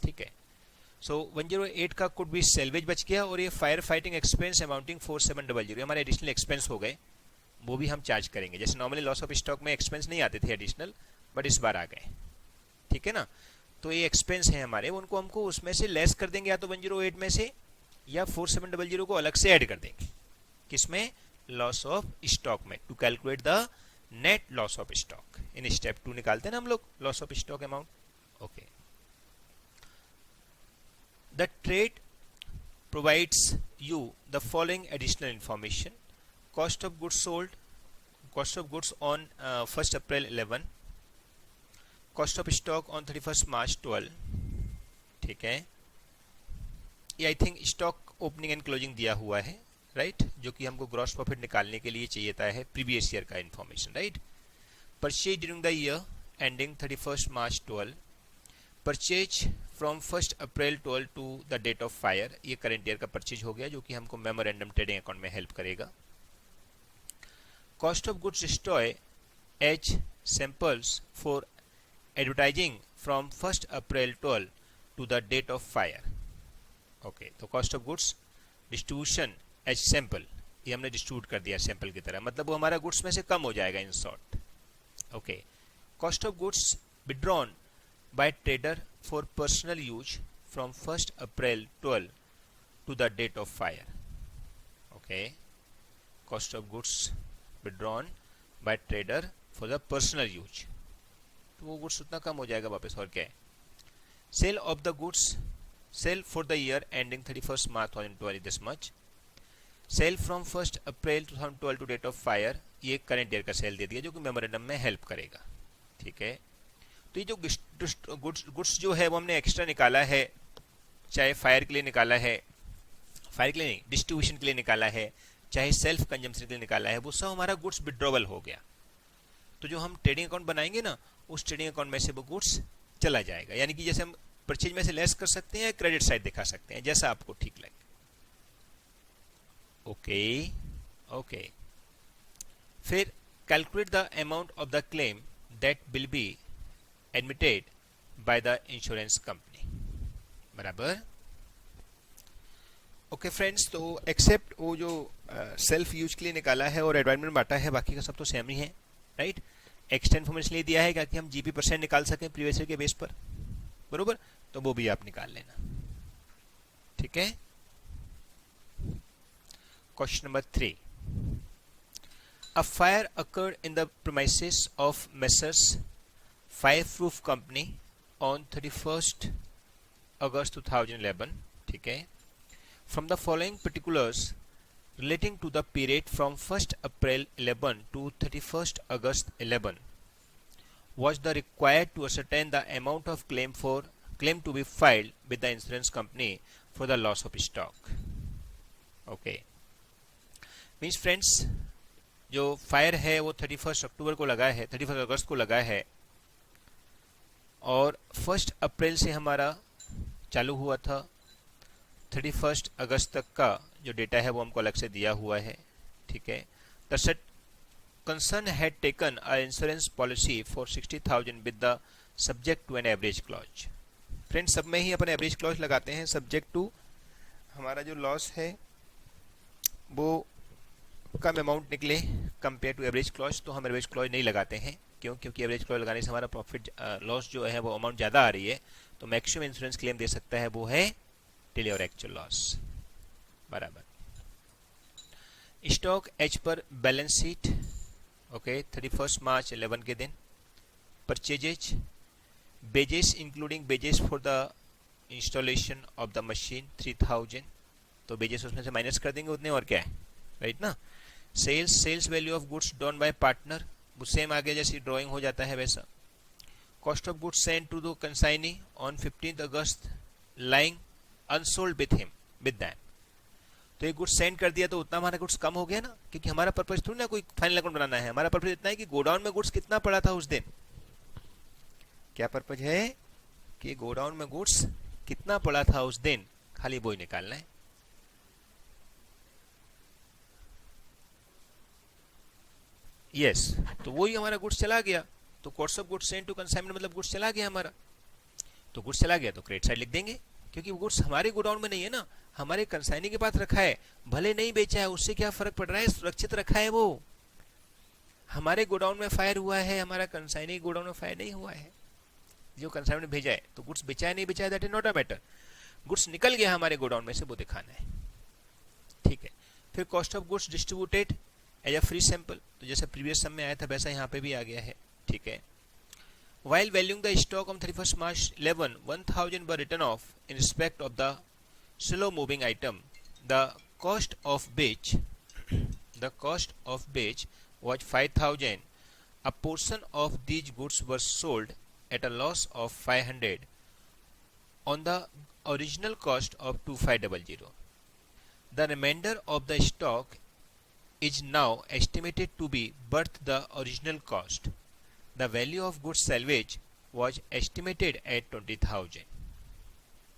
ठीक है, सो 108 का could be salvage बच गया और ये fire fighting expense amounting 4700 हमारे additional expense हो गए, वो भी हम चार्ज करेंगे। जैसे नॉर्मली लॉस ऑफ स्टॉक में एक्सपेंस नहीं आते थे एडिशनल, बट इस बार आ गए, ठीक है ना। तो ये एक्सपेंस है हमारे, उनको हमको उसमें से लेस कर देंगे, या तो 108 में से या 4700 को अलग से ऐड कर देंगे, किसमें? लॉस ऑफ स्टॉक में, to calculate the net loss of stock. In step 2 निकालते हैं ना हम लोग loss of stock amount. Okay, the trade provides you the following additional information. Cost of goods sold, cost of goods on 1 April 11, cost of stock on 31 March 12, ठीक है। ये I think stock opening and closing दिया हुआ है, right, जो कि हमको gross profit निकालने के लिए चाहिए था है प्रीवियस ईयर का information, right. Purchase during the year ending 31 March 12, purchase from 1 April 12 to the date of fire, ये करेंट ईयर का परचेज हो गया, जो कि हमको मेमोरेंडम ट्रेडिंग अकाउंट में हेल्प करेगा। Cost of goods destroy as samples for advertising from 1 April 12 to the date of fire. Okay, तो cost of goods distribution as sample, ये हमने डिस्ट्रीब्यूट कर दिया सैंपल की तरह, मतलब वो हमारा गुड्स में से कम हो जाएगा in short. Okay, cost of goods withdrawn by trader for personal use from 1st April 12 to the date of fire. Okay, cost of goods withdrawn by trader for the personal use, तो वो goods उतना कम हो जाएगा वापस, और क्या है. Sale of the goods, sale for the year ending 31st March 2020 this much. Sale from 1st April 2012 to date of fire, ये करंट ईयर का सेल दे दिया जो कि मेमोरेंडम में हेल्प करेगा. ठीक है, तो ये जो गुड्स जो है वो हमने एक्स्ट्रा निकाला है, चाहे फायर के लिए निकाला है, फायर के लिए नहीं, डिस्ट्रीब्यूशन के लिए निकाला है, चाहे सेल्फ कंजम्पशन के लिए निकाला है, वो सब हमारा गुड्स विड्रॉवल हो गया. तो जो हम ट्रेडिंग अकाउंट बनाएंगे ना, उस ट्रेडिंग अकाउंट में से वो गुड्स चला जाएगा. यानी कि जैसे हम परचेज में से लेस कर सकते हैं, क्रेडिट साइड दिखा सकते हैं, जैसा आपको ठीक लगे. Okay okay. फिर calculate the amount of the claim that will be admitted by the insurance company. बराबर. ओके फ्रेंड्स, तो एक्सेप्ट वो जो सेल्फ यूज के लिए निकाला है और एडवाइजमेंट बांटा है, बाकी का सब तो सेम ही है. राइट. एक्स्ट्रा इन्फॉर्मेशन लिए दिया है ताकि हम जीपी % निकाल सकें प्रीवियस ईयर के बेस पर. बरोबर, तो वो भी आप निकाल लेना. ठीक है. Question number 3. A fire occurred in the premises of Messrs. Fireproof Company on 31st August 2011. ठीक है. From the following particulars relating to the period from 1st April 11 to 31st August 11 was the required to ascertain the amount of claim to be filed with the insurance company for the loss of stock. Okay. Means friends, जो fire है वो 31 अक्टूबर को लगा है, 31 अगस्त को लगा है, और 1 अप्रैल से हमारा चालू हुआ था. 31 अगस्त तक का जो डेटा है वो हमको अलग से दिया हुआ है. ठीक है. The concern had taken a insurance policy for 60,000 with the subject to an average clause. Friends, सब में ही अपन एवरेज क्लॉज लगाते हैं, सब्जेक्ट टू हमारा जो लॉस है वो कम अमाउंट निकले कंपेयर टू एवरेज क्लॉज, तो हम एवरेज क्लॉज नहीं लगाते हैं. क्यों? क्योंकि एवरेज क्लॉज लगाने से हमारा प्रॉफिट लॉस जो है वो अमाउंट ज़्यादा आ रही है, तो मैक्सिमम इंश्योरेंस क्लेम दे सकता है वो है टिल योर एक्चुअल लॉस. बराबर. स्टॉक एज पर बैलेंस शीट. ओके. 31 मार्च 11 के दिन. Purchases, wages including wages for the installation of the machine 3000, तो बेजेस उसमें से माइनस कर देंगे उतने, और क्या है. राइट ना. Sales value of goods done by partner, वो सेम आगे जैसी ड्राइंग हो जाता है वैसा. Cost of goods send to the consignee on 15 August lying unsold with them. तो ये गुड्स सेंड कर दिया तो उतना हमारा गुड्स कम हो गया ना, क्योंकि हमारा पर्पज थोड़ी ना कोई फाइनल अकाउंट बनाना है. हमारा पर्पज इतना है कि गोडाउन में गुड्स कितना पड़ा था उस दिन. क्या पर्पज है कि गोडाउन में गुड्स कितना पड़ा था उस दिन, खाली वो ही निकालना है. यस. तो वही हमारा गुड्स चला गया, तो cost of goods send to consignment मतलब गुड्स चला गया हमारा. तो गुड्स चला गया तो क्रेडिट साइड लिख देंगे, क्योंकि वो गुड्स हमारे गोडाउन में नहीं है ना, हमारे कंसाइनी के पास रखा है. भले नहीं बेचा है, उससे क्या फर्क पड़ रहा है, सुरक्षित रखा है वो. हमारे गोडाउन में फायर हुआ है, हमारा कंसाइनी गोडाउन में फायर नहीं हुआ है. जो कंसाइनमेंट में भेजा है, तो गुड्स बेचा है नहीं बेचा है that is not a matter. Goods निकल गया हमारे गोडाउन में से, वो दिखाना है. ठीक है. फिर cost of goods distributed as a free sample, तो जैसे प्रीवियस सम में आया था वैसा यहाँ पे भी आ गया है. ठीक है. While valuing the stock on 31st March 11, 1,000 were written off in respect of the slow-moving item. The cost of which was 5,000. A portion of these goods were sold at a loss of 500 on the original cost of 2,500. The remainder of the stock is now estimated to be worth the original cost. The value of goods salvage was estimated at 20,000.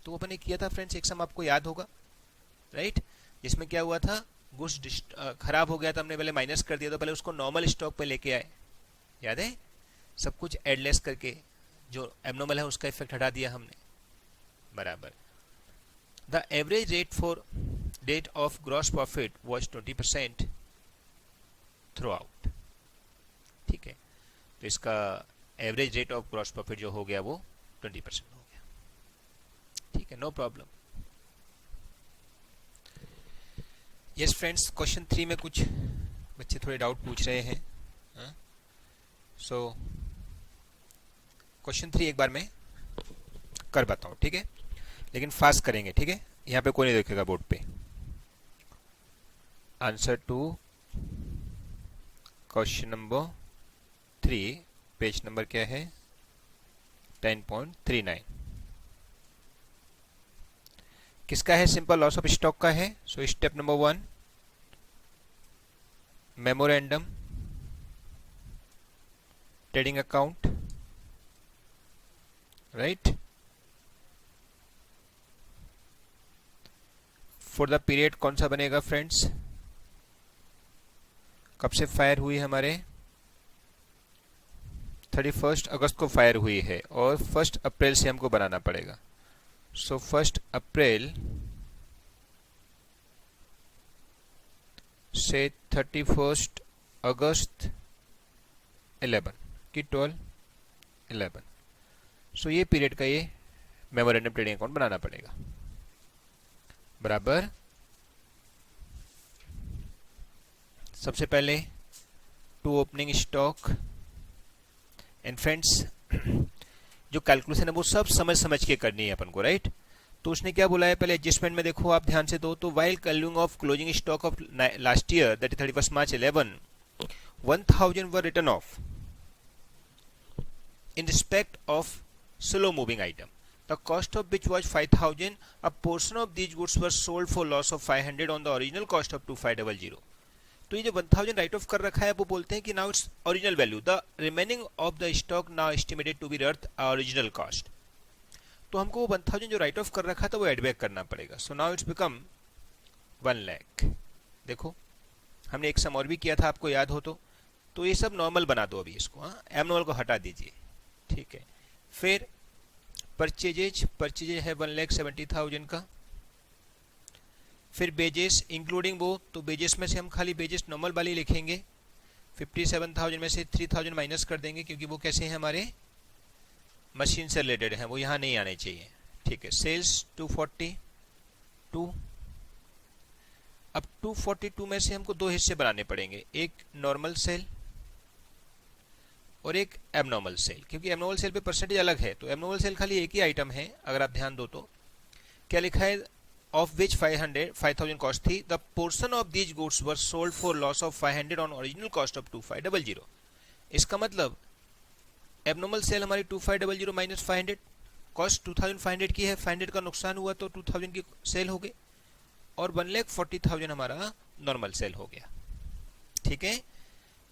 तो अपन ने किया था friends एक सम, आपको याद होगा. Right. जिसमें क्या हुआ था, गुड्स खराब हो गया था, हमने पहले माइनस कर दिया, तो पहले उसको नॉर्मल स्टॉक पे लेके आए. याद है, सब कुछ एडलेस करके जो एबनॉर्मल है उसका इफेक्ट हटा दिया हमने. बराबर. The average rate of gross profit was 20% throughout. ठीक है. तो इसका average rate of gross profit जो हो गया वो 20% हो गया। ठीक है, no problem. Yes friends, question 3 में कुछ बच्चे थोड़े डाउट पूछ रहे हैं। सो क्वेश्चन 3 एक बार मैं कर बताऊं, ठीक है, लेकिन फास्ट करेंगे, ठीक है, यहाँ पे कोई नहीं देखेगा बोर्ड पे। Answer to question number 3, page number क्या है 10.39। किसका है? सिंपल लॉस ऑफ स्टॉक का है। So step number 1, memorandum, trading account, right, for the period कौन सा बनेगा फ्रेंड्स? कब से फायर हुई हमारे? 31 अगस्त को फायर हुई है और 1 अप्रैल से हमको बनाना पड़ेगा। सो 1 अप्रैल से 31 अगस्त 11 की 12-11। सो ये पीरियड का ये मेमोरेंडम ट्रेडिंग अकाउंट बनाना पड़ेगा, बराबर। सबसे पहले to opening stock and friends, जो कैलकुलेशन है वो सब समझ समझ के करनी है अपन को, राइट। तो उसने क्या बोला है, पहले एडजस्टमेंट में देखो आप ध्यान से दो। तो while calculating of closing stock of last year that is 31 March 11, 1000 were return of in respect of slow moving item, the cost of which was 5000. A portion of these goods were sold for loss of 500 on the original cost of 2500. तो ये जो 1000 right of कर रखा है वो बोलते हैं कि now it's original value, the remaining of the stock now estimated to be worth original cost. तो हमको वो 1000 जो राइट ऑफ कर रखा था वो एड बैक करना पड़ेगा। So now it's become 1 lakh. देखो हमने एक सम और भी किया था, आपको याद हो तो ये सब नॉर्मल बना दो अभी इसको, हाँ, एबनॉर्मल को हटा दीजिए, ठीक है। फिर परचेजेज है 1,70,000 का। फिर बेजेस इंक्लूडिंग वो, तो बेजेस में से हम खाली बेजेस नॉर्मल वाली लिखेंगे। 57,000 में से 3,000 माइनस कर देंगे क्योंकि वो कैसे हैं, हमारे मशीन से रिलेटेड हैं, वो यहाँ नहीं आने चाहिए, ठीक है। सेल्स 242। अब 242 में से हमको दो हिस्से बनाने पड़ेंगे, एक नॉर्मल सेल और एक एबनॉर्मल सेल, क्योंकि एबनॉर्मल सेल पे परसेंटेज अलग है। तो एबनॉर्मल सेल खाली एक ही आइटम है, अगर आप ध्यान दो तो क्या लिखा है, ऑफ विच 5000 कॉस्ट थी, the portion of these goods were sold for loss of 500 on original cost of 2500। इसका मतलब एबनॉर्मल सेल हमारी 2500 माइनस 500, कॉस्ट 2500 की है, 500 का नुकसान हुआ तो 2000 की सेल हो गई, और 1,40,000 हमारा नॉर्मल सेल हो गया, ठीक है।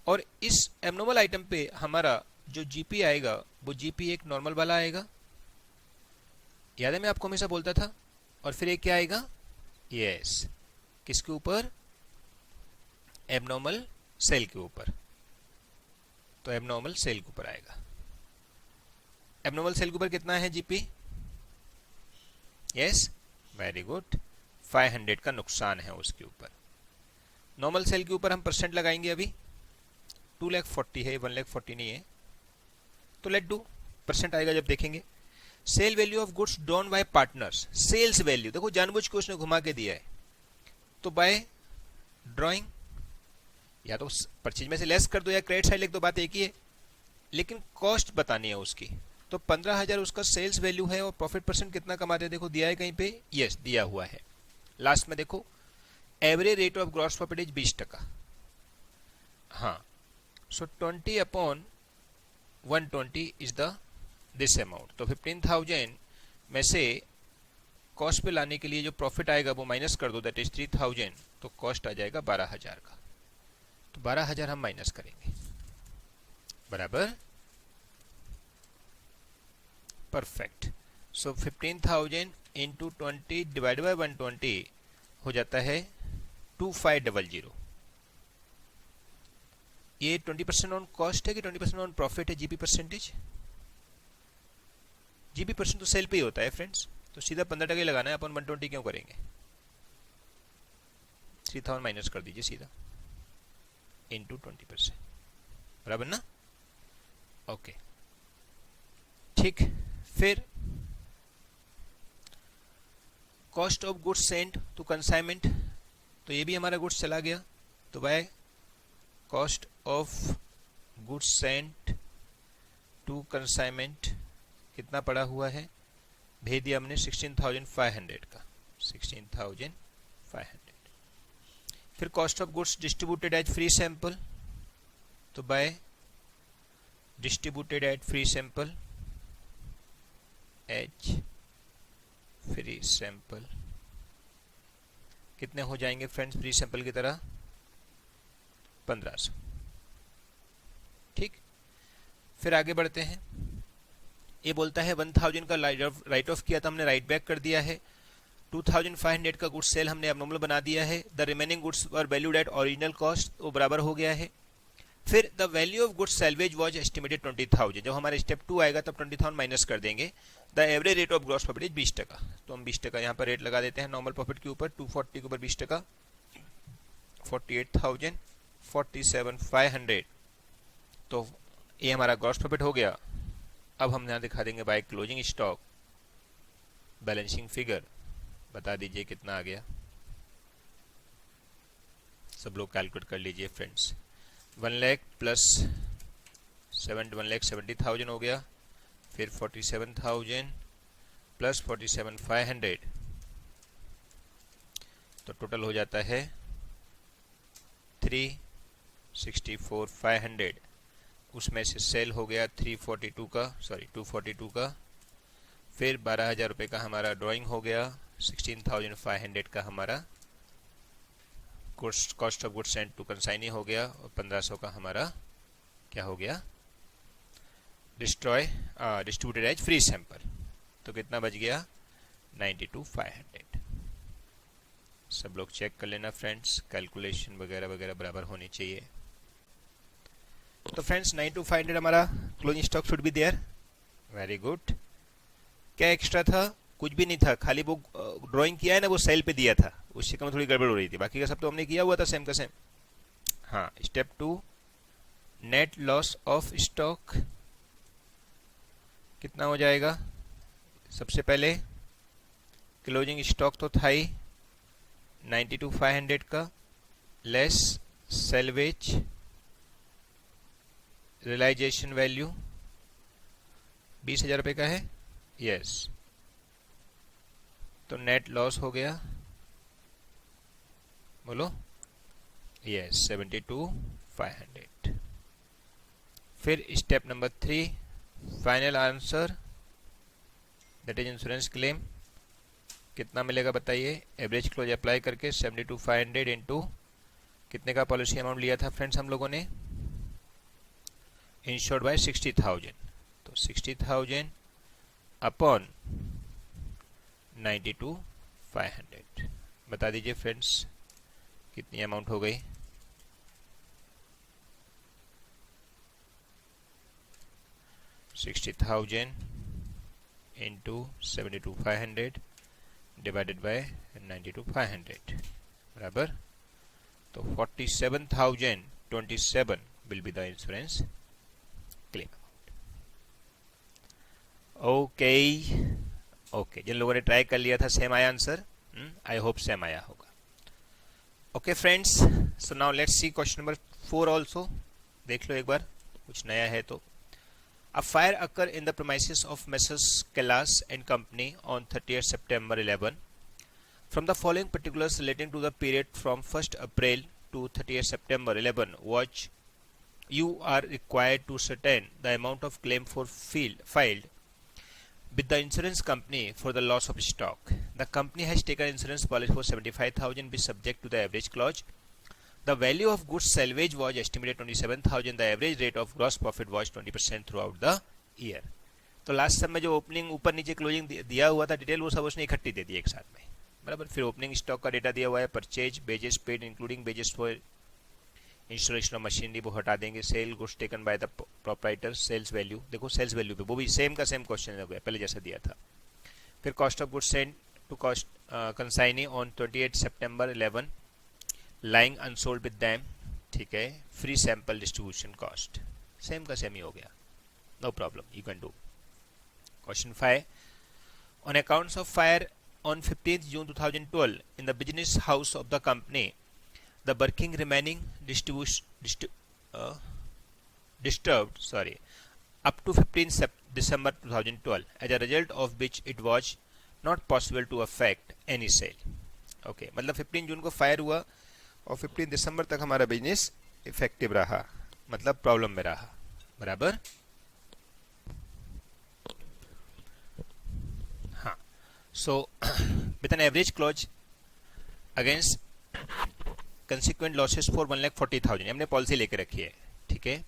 और इस एबनॉर्मल आइटम पे हमारा जो जीपी आएगा वो जीपी एक नॉर्मल वाला आएगा, याद है मैं आपको हमेशा बोलता था। और फिर एक क्या आएगा, यस, किसके ऊपर, एबनॉर्मल सेल के ऊपर। तो एबनॉर्मल सेल के ऊपर आएगा। एबनॉर्मल सेल के ऊपर कितना है जीपी, यस, वेरी गुड, 500 का नुकसान है उसके ऊपर। नॉर्मल सेल के ऊपर हम परसेंट लगाएंगे, अभी 2,40,000 है, 1,40,000 नहीं है, तो लेट डू, परसेंट आएगा जब देखेंगे। Sale value of goods done by partners, sales value देखो जानबूझ के उसने घुमा के दिया है, तो बाय ड्राइंग, या तो परचेज में से लेस कर दो या क्रेडिट साइड लिख दो, बात एक ही है, लेकिन कॉस्ट बतानी है उसकी। तो 15,000 उसका सेल्स वैल्यू है और प्रॉफिट परसेंट कितना कमाते हैं, देखो दिया है कहीं पे, यस दिया हुआ है। लास्ट में देखो average rate of gross profit is 20%, हाँ। सो 20/120 इज द दिस अमाउंट। तो 15,000 में से कॉस्ट पे लाने के लिए जो प्रॉफिट आएगा वो माइनस कर दो, दैट इज 3,000, तो कॉस्ट आ जाएगा 12,000 का। तो 12,000 हम माइनस करेंगे, बराबर, perfect. So 15,000 into 20 divide by 120 हो जाता है 2500। ये 20% ऑन कॉस्ट है कि 20% ऑन प्रॉफिट है, जीपी परसेंटेज, जीपी परसेंट तो सेल पे ही होता है फ्रेंड्स, तो सीधा 15% लगाना है, अपन 120 क्यों करेंगे, 3,000 माइनस कर दीजिए सीधा, इंटू 20%, बराबर ना, ओके। ठीक। फिर cost of goods sent to consignment, तो ये भी हमारा गुड्स चला गया, तो by cost of goods sent to consignment कितना पड़ा हुआ है, भेज दिया हमने 16,500 का, 16,500। फिर cost of goods distributed as free sample, तो by distributed at free sample each free sample कितने हो जाएंगे फ्रेंड्स फ्री सैंपल की तरह, 1500। ठीक। फिर आगे बढ़ते हैं, ये बोलता है 1000 का राइट ऑफ किया था हमने, राइट बैक कर दिया है। 2500 का गुड्स सेल हमने एबनॉर्मल बना दिया है। The remaining goods were valued at original cost, वो बराबर हो गया है। फिर the value of goods salvage was estimated 20,000, जब हमारे स्टेप 2 आएगा तब 20,000 माइनस कर देंगे। The average rate of gross profit is 20%, तो हम 20% यहाँ पर रेट लगा देते हैं नॉर्मल प्रॉफिट के ऊपर, 240 के ऊपर 20%, 48,000, 47,500, तो ये हमारा ग्रॉस प्रॉफिट हो गया। अब हम यहाँ दिखा देंगे by closing stock balancing figure, बता दीजिए कितना आ गया, सब लोग कैलकुलेट कर लीजिए फ्रेंड्स। 1 लाख प्लस 1,70,000 हो गया, फिर 47,000 प्लस 47,500, तो टोटल हो जाता है 364,500। उसमें से सेल हो गया 242 का, फिर 12,000 रुपये का हमारा ड्राइंग हो गया, 16,500 का हमारा cost of goods sent to consignee हो गया, और 1500 का हमारा क्या हो गया, डिस्ट्रीब्यूटेड एज फ्री सैंपल, तो कितना बच गया 92,500। सब लोग चेक कर लेना फ्रेंड्स, कैलकुलेशन वगैरह वगैरह बराबर होनी चाहिए। तो फ्रेंड्स 92,500 हमारा closing stock should be there, very good. क्या एक्स्ट्रा था, कुछ भी नहीं था, खाली वो ड्राइंग किया है ना, वो सेल पे दिया था, उससे कम थोड़ी गड़बड़ हो रही थी, बाकी का सब तो हमने किया हुआ था सेम का सेम। हाँ, step 2 net loss of stock कितना हो जाएगा, सबसे पहले क्लोजिंग स्टॉक तो था ही 92,500 का, लेस सेल्वेज रियलाइजेशन वैल्यू 20,000 रुपये का है, यस, तो नेट लॉस हो गया, बोलो, यस 72,500। फिर step number 3 final answer that is insurance claim, कितना मिलेगा बताइए, एवरेज क्लोज अप्लाई करके 72,500 इंटू कितने का पॉलिसी अमाउंट लिया था फ्रेंड्स हम लोगों ने, इंश्योर्ड बाय 60,000, तो 60,000 अपॉन 92,500, बता दीजिए फ्रेंड्स कितनी अमाउंट हो गई, $60,000 इंटू 72,500 डिवाइडेड बाय 92,500 बराबर, तो 47,027 will be the insurance claim amount. Okay, जिन लोगों ने ट्राई कर लिया था सेम आया आंसर, आई होप सेम आया होगा। Okay friends, so now let's see question number 4 also, देख लो एक बार, कुछ नया है तो। A fire occurred in the premises of Messrs. Kellas and Company on 30th September 11. From the following particulars relating to the period from 1st April to 30th September 11, watch you are required to ascertain the amount of claim for filed with the insurance company for the loss of stock. The company has taken insurance policy for 75,000 be subject to the average clause. The value of goods salvage was estimated 27,000. The average rate of gross profit was 20% throughout the year. तो last समय जो opening ऊपर नीचे closing दिया हुआ था detail, वो सब उसने इकट्ठी दे दी एक साथ में, बराबर। फिर ओपनिंग स्टॉक का डेटा दिया हुआ है, purchase, wages paid including wages for installation of machinery वो हटा देंगे, sale goods taken by the proprietor, sales value, देखो सेल्स वैल्यू पे वो भी सेम का सेम क्वेश्चन हो गया पहले जैसा दिया था। फिर cost of goods sent to cost consignee on 28 September 11 lying unsold with them, ठीक है। Free sample distribution cost same का सेम ही हो गया, no problem, you can do. Question 5. On accounts of fire on 15th June 2012 in the business house of the company, the working remaining disturbed up to 15 December 2012, as a result of which it was not possible to affect any sale. Okay मतलब 15 जून को fire हुआ और 15 दिसंबर तक हमारा business effective रहा, मतलब problem में रहा, बराबर। हाँ, so with an average clause against consequent losses for 1,40,000 हमने पॉलिसी लेके रखी है, ठीक है।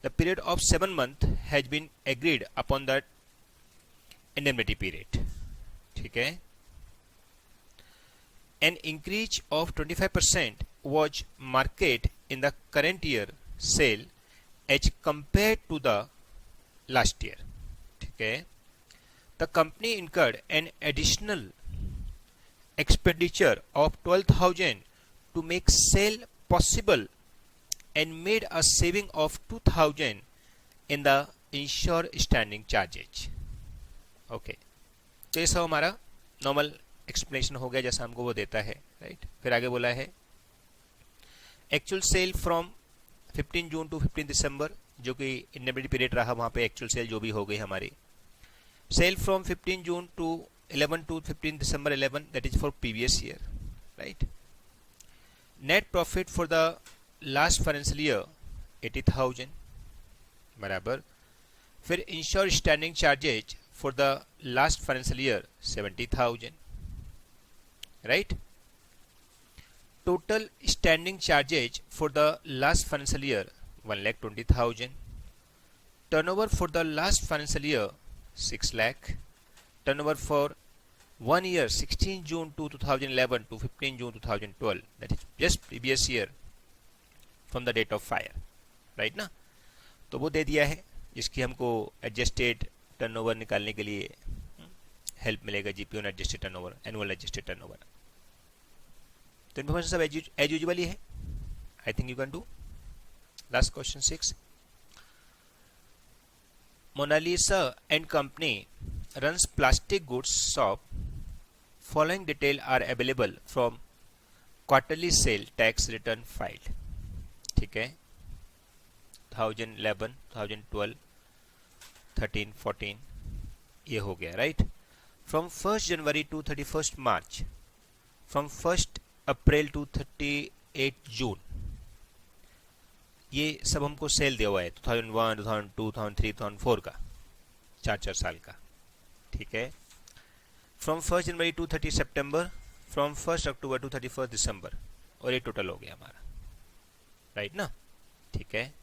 The period of 7 months has been agreed upon the indemnity period, ठीक है। An increase of 25% was marked in the current year sale as compared to the last year, ठीक है। The company incurred an additional expenditure of 12,000 to make sale possible and made a saving of 2,000 in the insured standing charges. Okay, तो ये सब हमारा normal explanation हो गया जैसा हमको वो देता है, राइट। फिर आगे बोला है actual sale from 15 June to 15 December, जो कि इंडेमनिटी पीरियड रहा, वहां पे एक्चुअल सेल जो भी हो गई हमारी। Sale from 15 June to 11 to 15 December 11, that is for previous year, right. Net profit for the last financial year 80,000, बराबर। फिर insured standing charges for the last financial year 70,000, right? Total standing charges for the last financial year 1,20,000. Turnover for the last financial year 6 lakh. Turnover for 1 year 16 June 2011 to 15 June 2012, that is just previous year from the date of fire, right ना। तो वो दे दिया है जिसकी हमको adjusted turnover निकालने के लिए हेल्प मिलेगा, GP on adjusted turnover, annual adjusted turnover. तो इन्फॉर्मेशन सब एज यूजुअल ही है, I think you can do. Last question 6. Monalisa and company runs plastic goods shop, following detail are available from quarterly sale tax return filed, ठीक है। 2011, 2012, 13, 14 ये हो गया, right. From 1 January to 31 March, from 1 April to 38 June, ये सब हमको cell दिया हुआ है 2001, 2002, 2003, 2004 का, 4 साल का, ठीक है। From 1 January to 30 September, from 1 October to 31 December, और ये टोटल हो गया हमारा, राइट ना, ठीक है।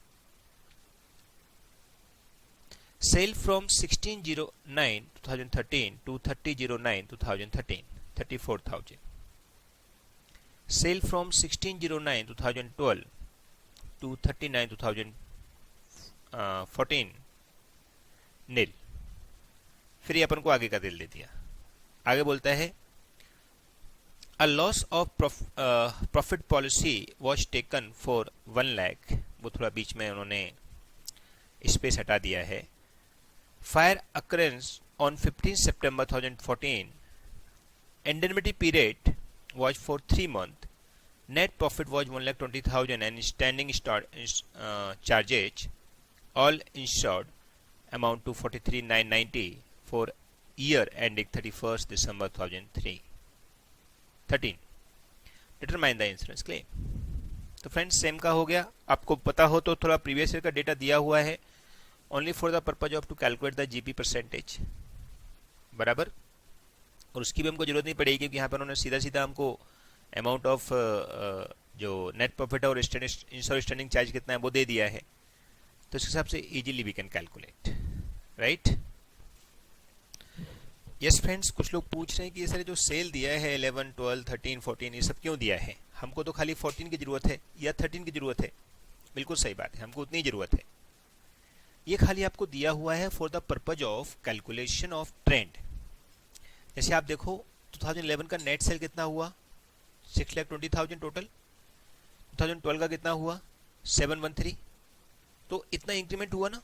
Sale from 16/09 2013 to 30/09 2013 34,000. Sale from 16/09 2012 to 39 2014 नील। फिर ये अपन को आगे का दिल दे दिया। आगे बोलता है A loss of profit policy was taken for 1 lakh, वो थोड़ा बीच में उन्होंने स्पेस हटा दिया है। Fire occurrence on 15 September 2014. Indemnity period was for 3 months. Net profit was 1,20,000 and standing charges all insured amount to 43,990 for year ending 31st December 2003. 13. Determine the insurance claim. तो friends same का हो गया। आपको पता हो तो थोड़ा प्रीवियस ईयर का डेटा दिया हुआ है, only for the purpose of to calculate the GP percentage, बराबर। और उसकी भी हमको जरूरत नहीं पड़ेगी क्योंकि यहाँ पर उन्होंने सीधा सीधा हमको अमाउंट ऑफ जो नेट प्रॉफिट है और इंश्योर स्टैंडिंग चार्ज कितना है वो दे दिया है, तो इस हिसाब से easily we can calculate, right. Yes friends, कुछ लोग पूछ रहे हैं कि ये सारे जो सेल दिया है 11, 12, 13, 14 ये सब क्यों दिया है, हमको तो खाली 14 की जरूरत है या 13 की जरूरत है। बिल्कुल सही बात है, हमको उतनी जरूरत है। ये खाली आपको दिया हुआ है for the purpose of calculation of trend. जैसे आप देखो 2011 का नेट सेल कितना हुआ 6,20,000 टोटल, 2012 का कितना हुआ 713, तो इतना इंक्रीमेंट हुआ ना।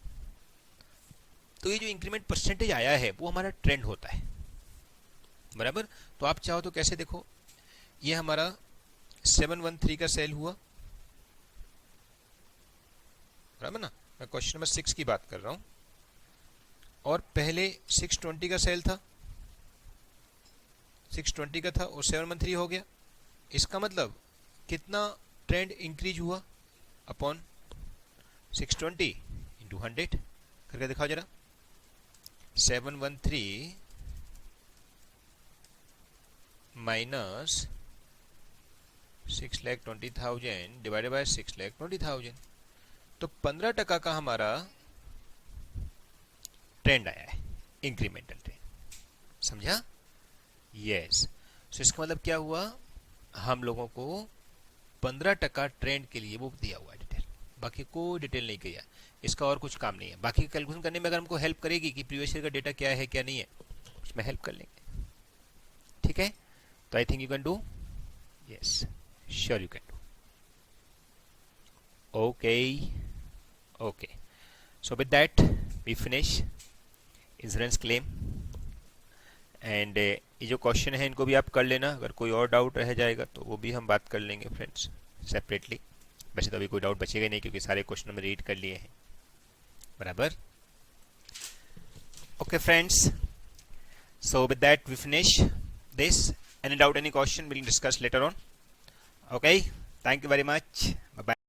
तो ये जो इंक्रीमेंट परसेंटेज आया है वो हमारा ट्रेंड होता है, बराबर। तो आप चाहो तो कैसे देखो, ये हमारा 713 का सेल हुआ, बराबर ना, मैं क्वेश्चन नंबर 6 की बात कर रहा हूं, और पहले 620 का सेल था, 620 का था और 713 हो गया। इसका मतलब कितना ट्रेंड इंक्रीज हुआ अपॉन 620 इंटू 100 करके दिखाओ जरा। 713 माइनस 6,20,000 डिवाइडेड बाय 6,20,000, तो 15% का हमारा ट्रेंड आया है, इंक्रीमेंटल ट्रेंड, समझा? यस। सो इसका मतलब क्या हुआ, हम लोगों को 15% ट्रेंड के लिए वो दिया हुआ है डिटेल, बाकी कोई डिटेल नहीं किया, इसका और कुछ काम नहीं है। बाकी कैलकुलेशन करने में अगर हमको हेल्प करेगी कि प्रीवियस ईयर का डेटा क्या है क्या नहीं है, उसमें हेल्प कर लेंगे, ठीक है? तो I think you can do, yes sure you can do. Okay, so with that we finish insurance claim. And ये जो क्वेश्चन है इनको भी आप कर लेना, अगर कोई और डाउट रह जाएगा तो वो भी हम बात कर लेंगे फ्रेंड्स सेपरेटली। वैसे तो अभी कोई डाउट बचेगा नहीं क्योंकि सारे क्वेश्चन हमने रीड कर लिए हैं, बराबर। Okay friends, so with that we finish this. Any doubt, any question, will discuss later on. Okay, thank you very much, bye bye.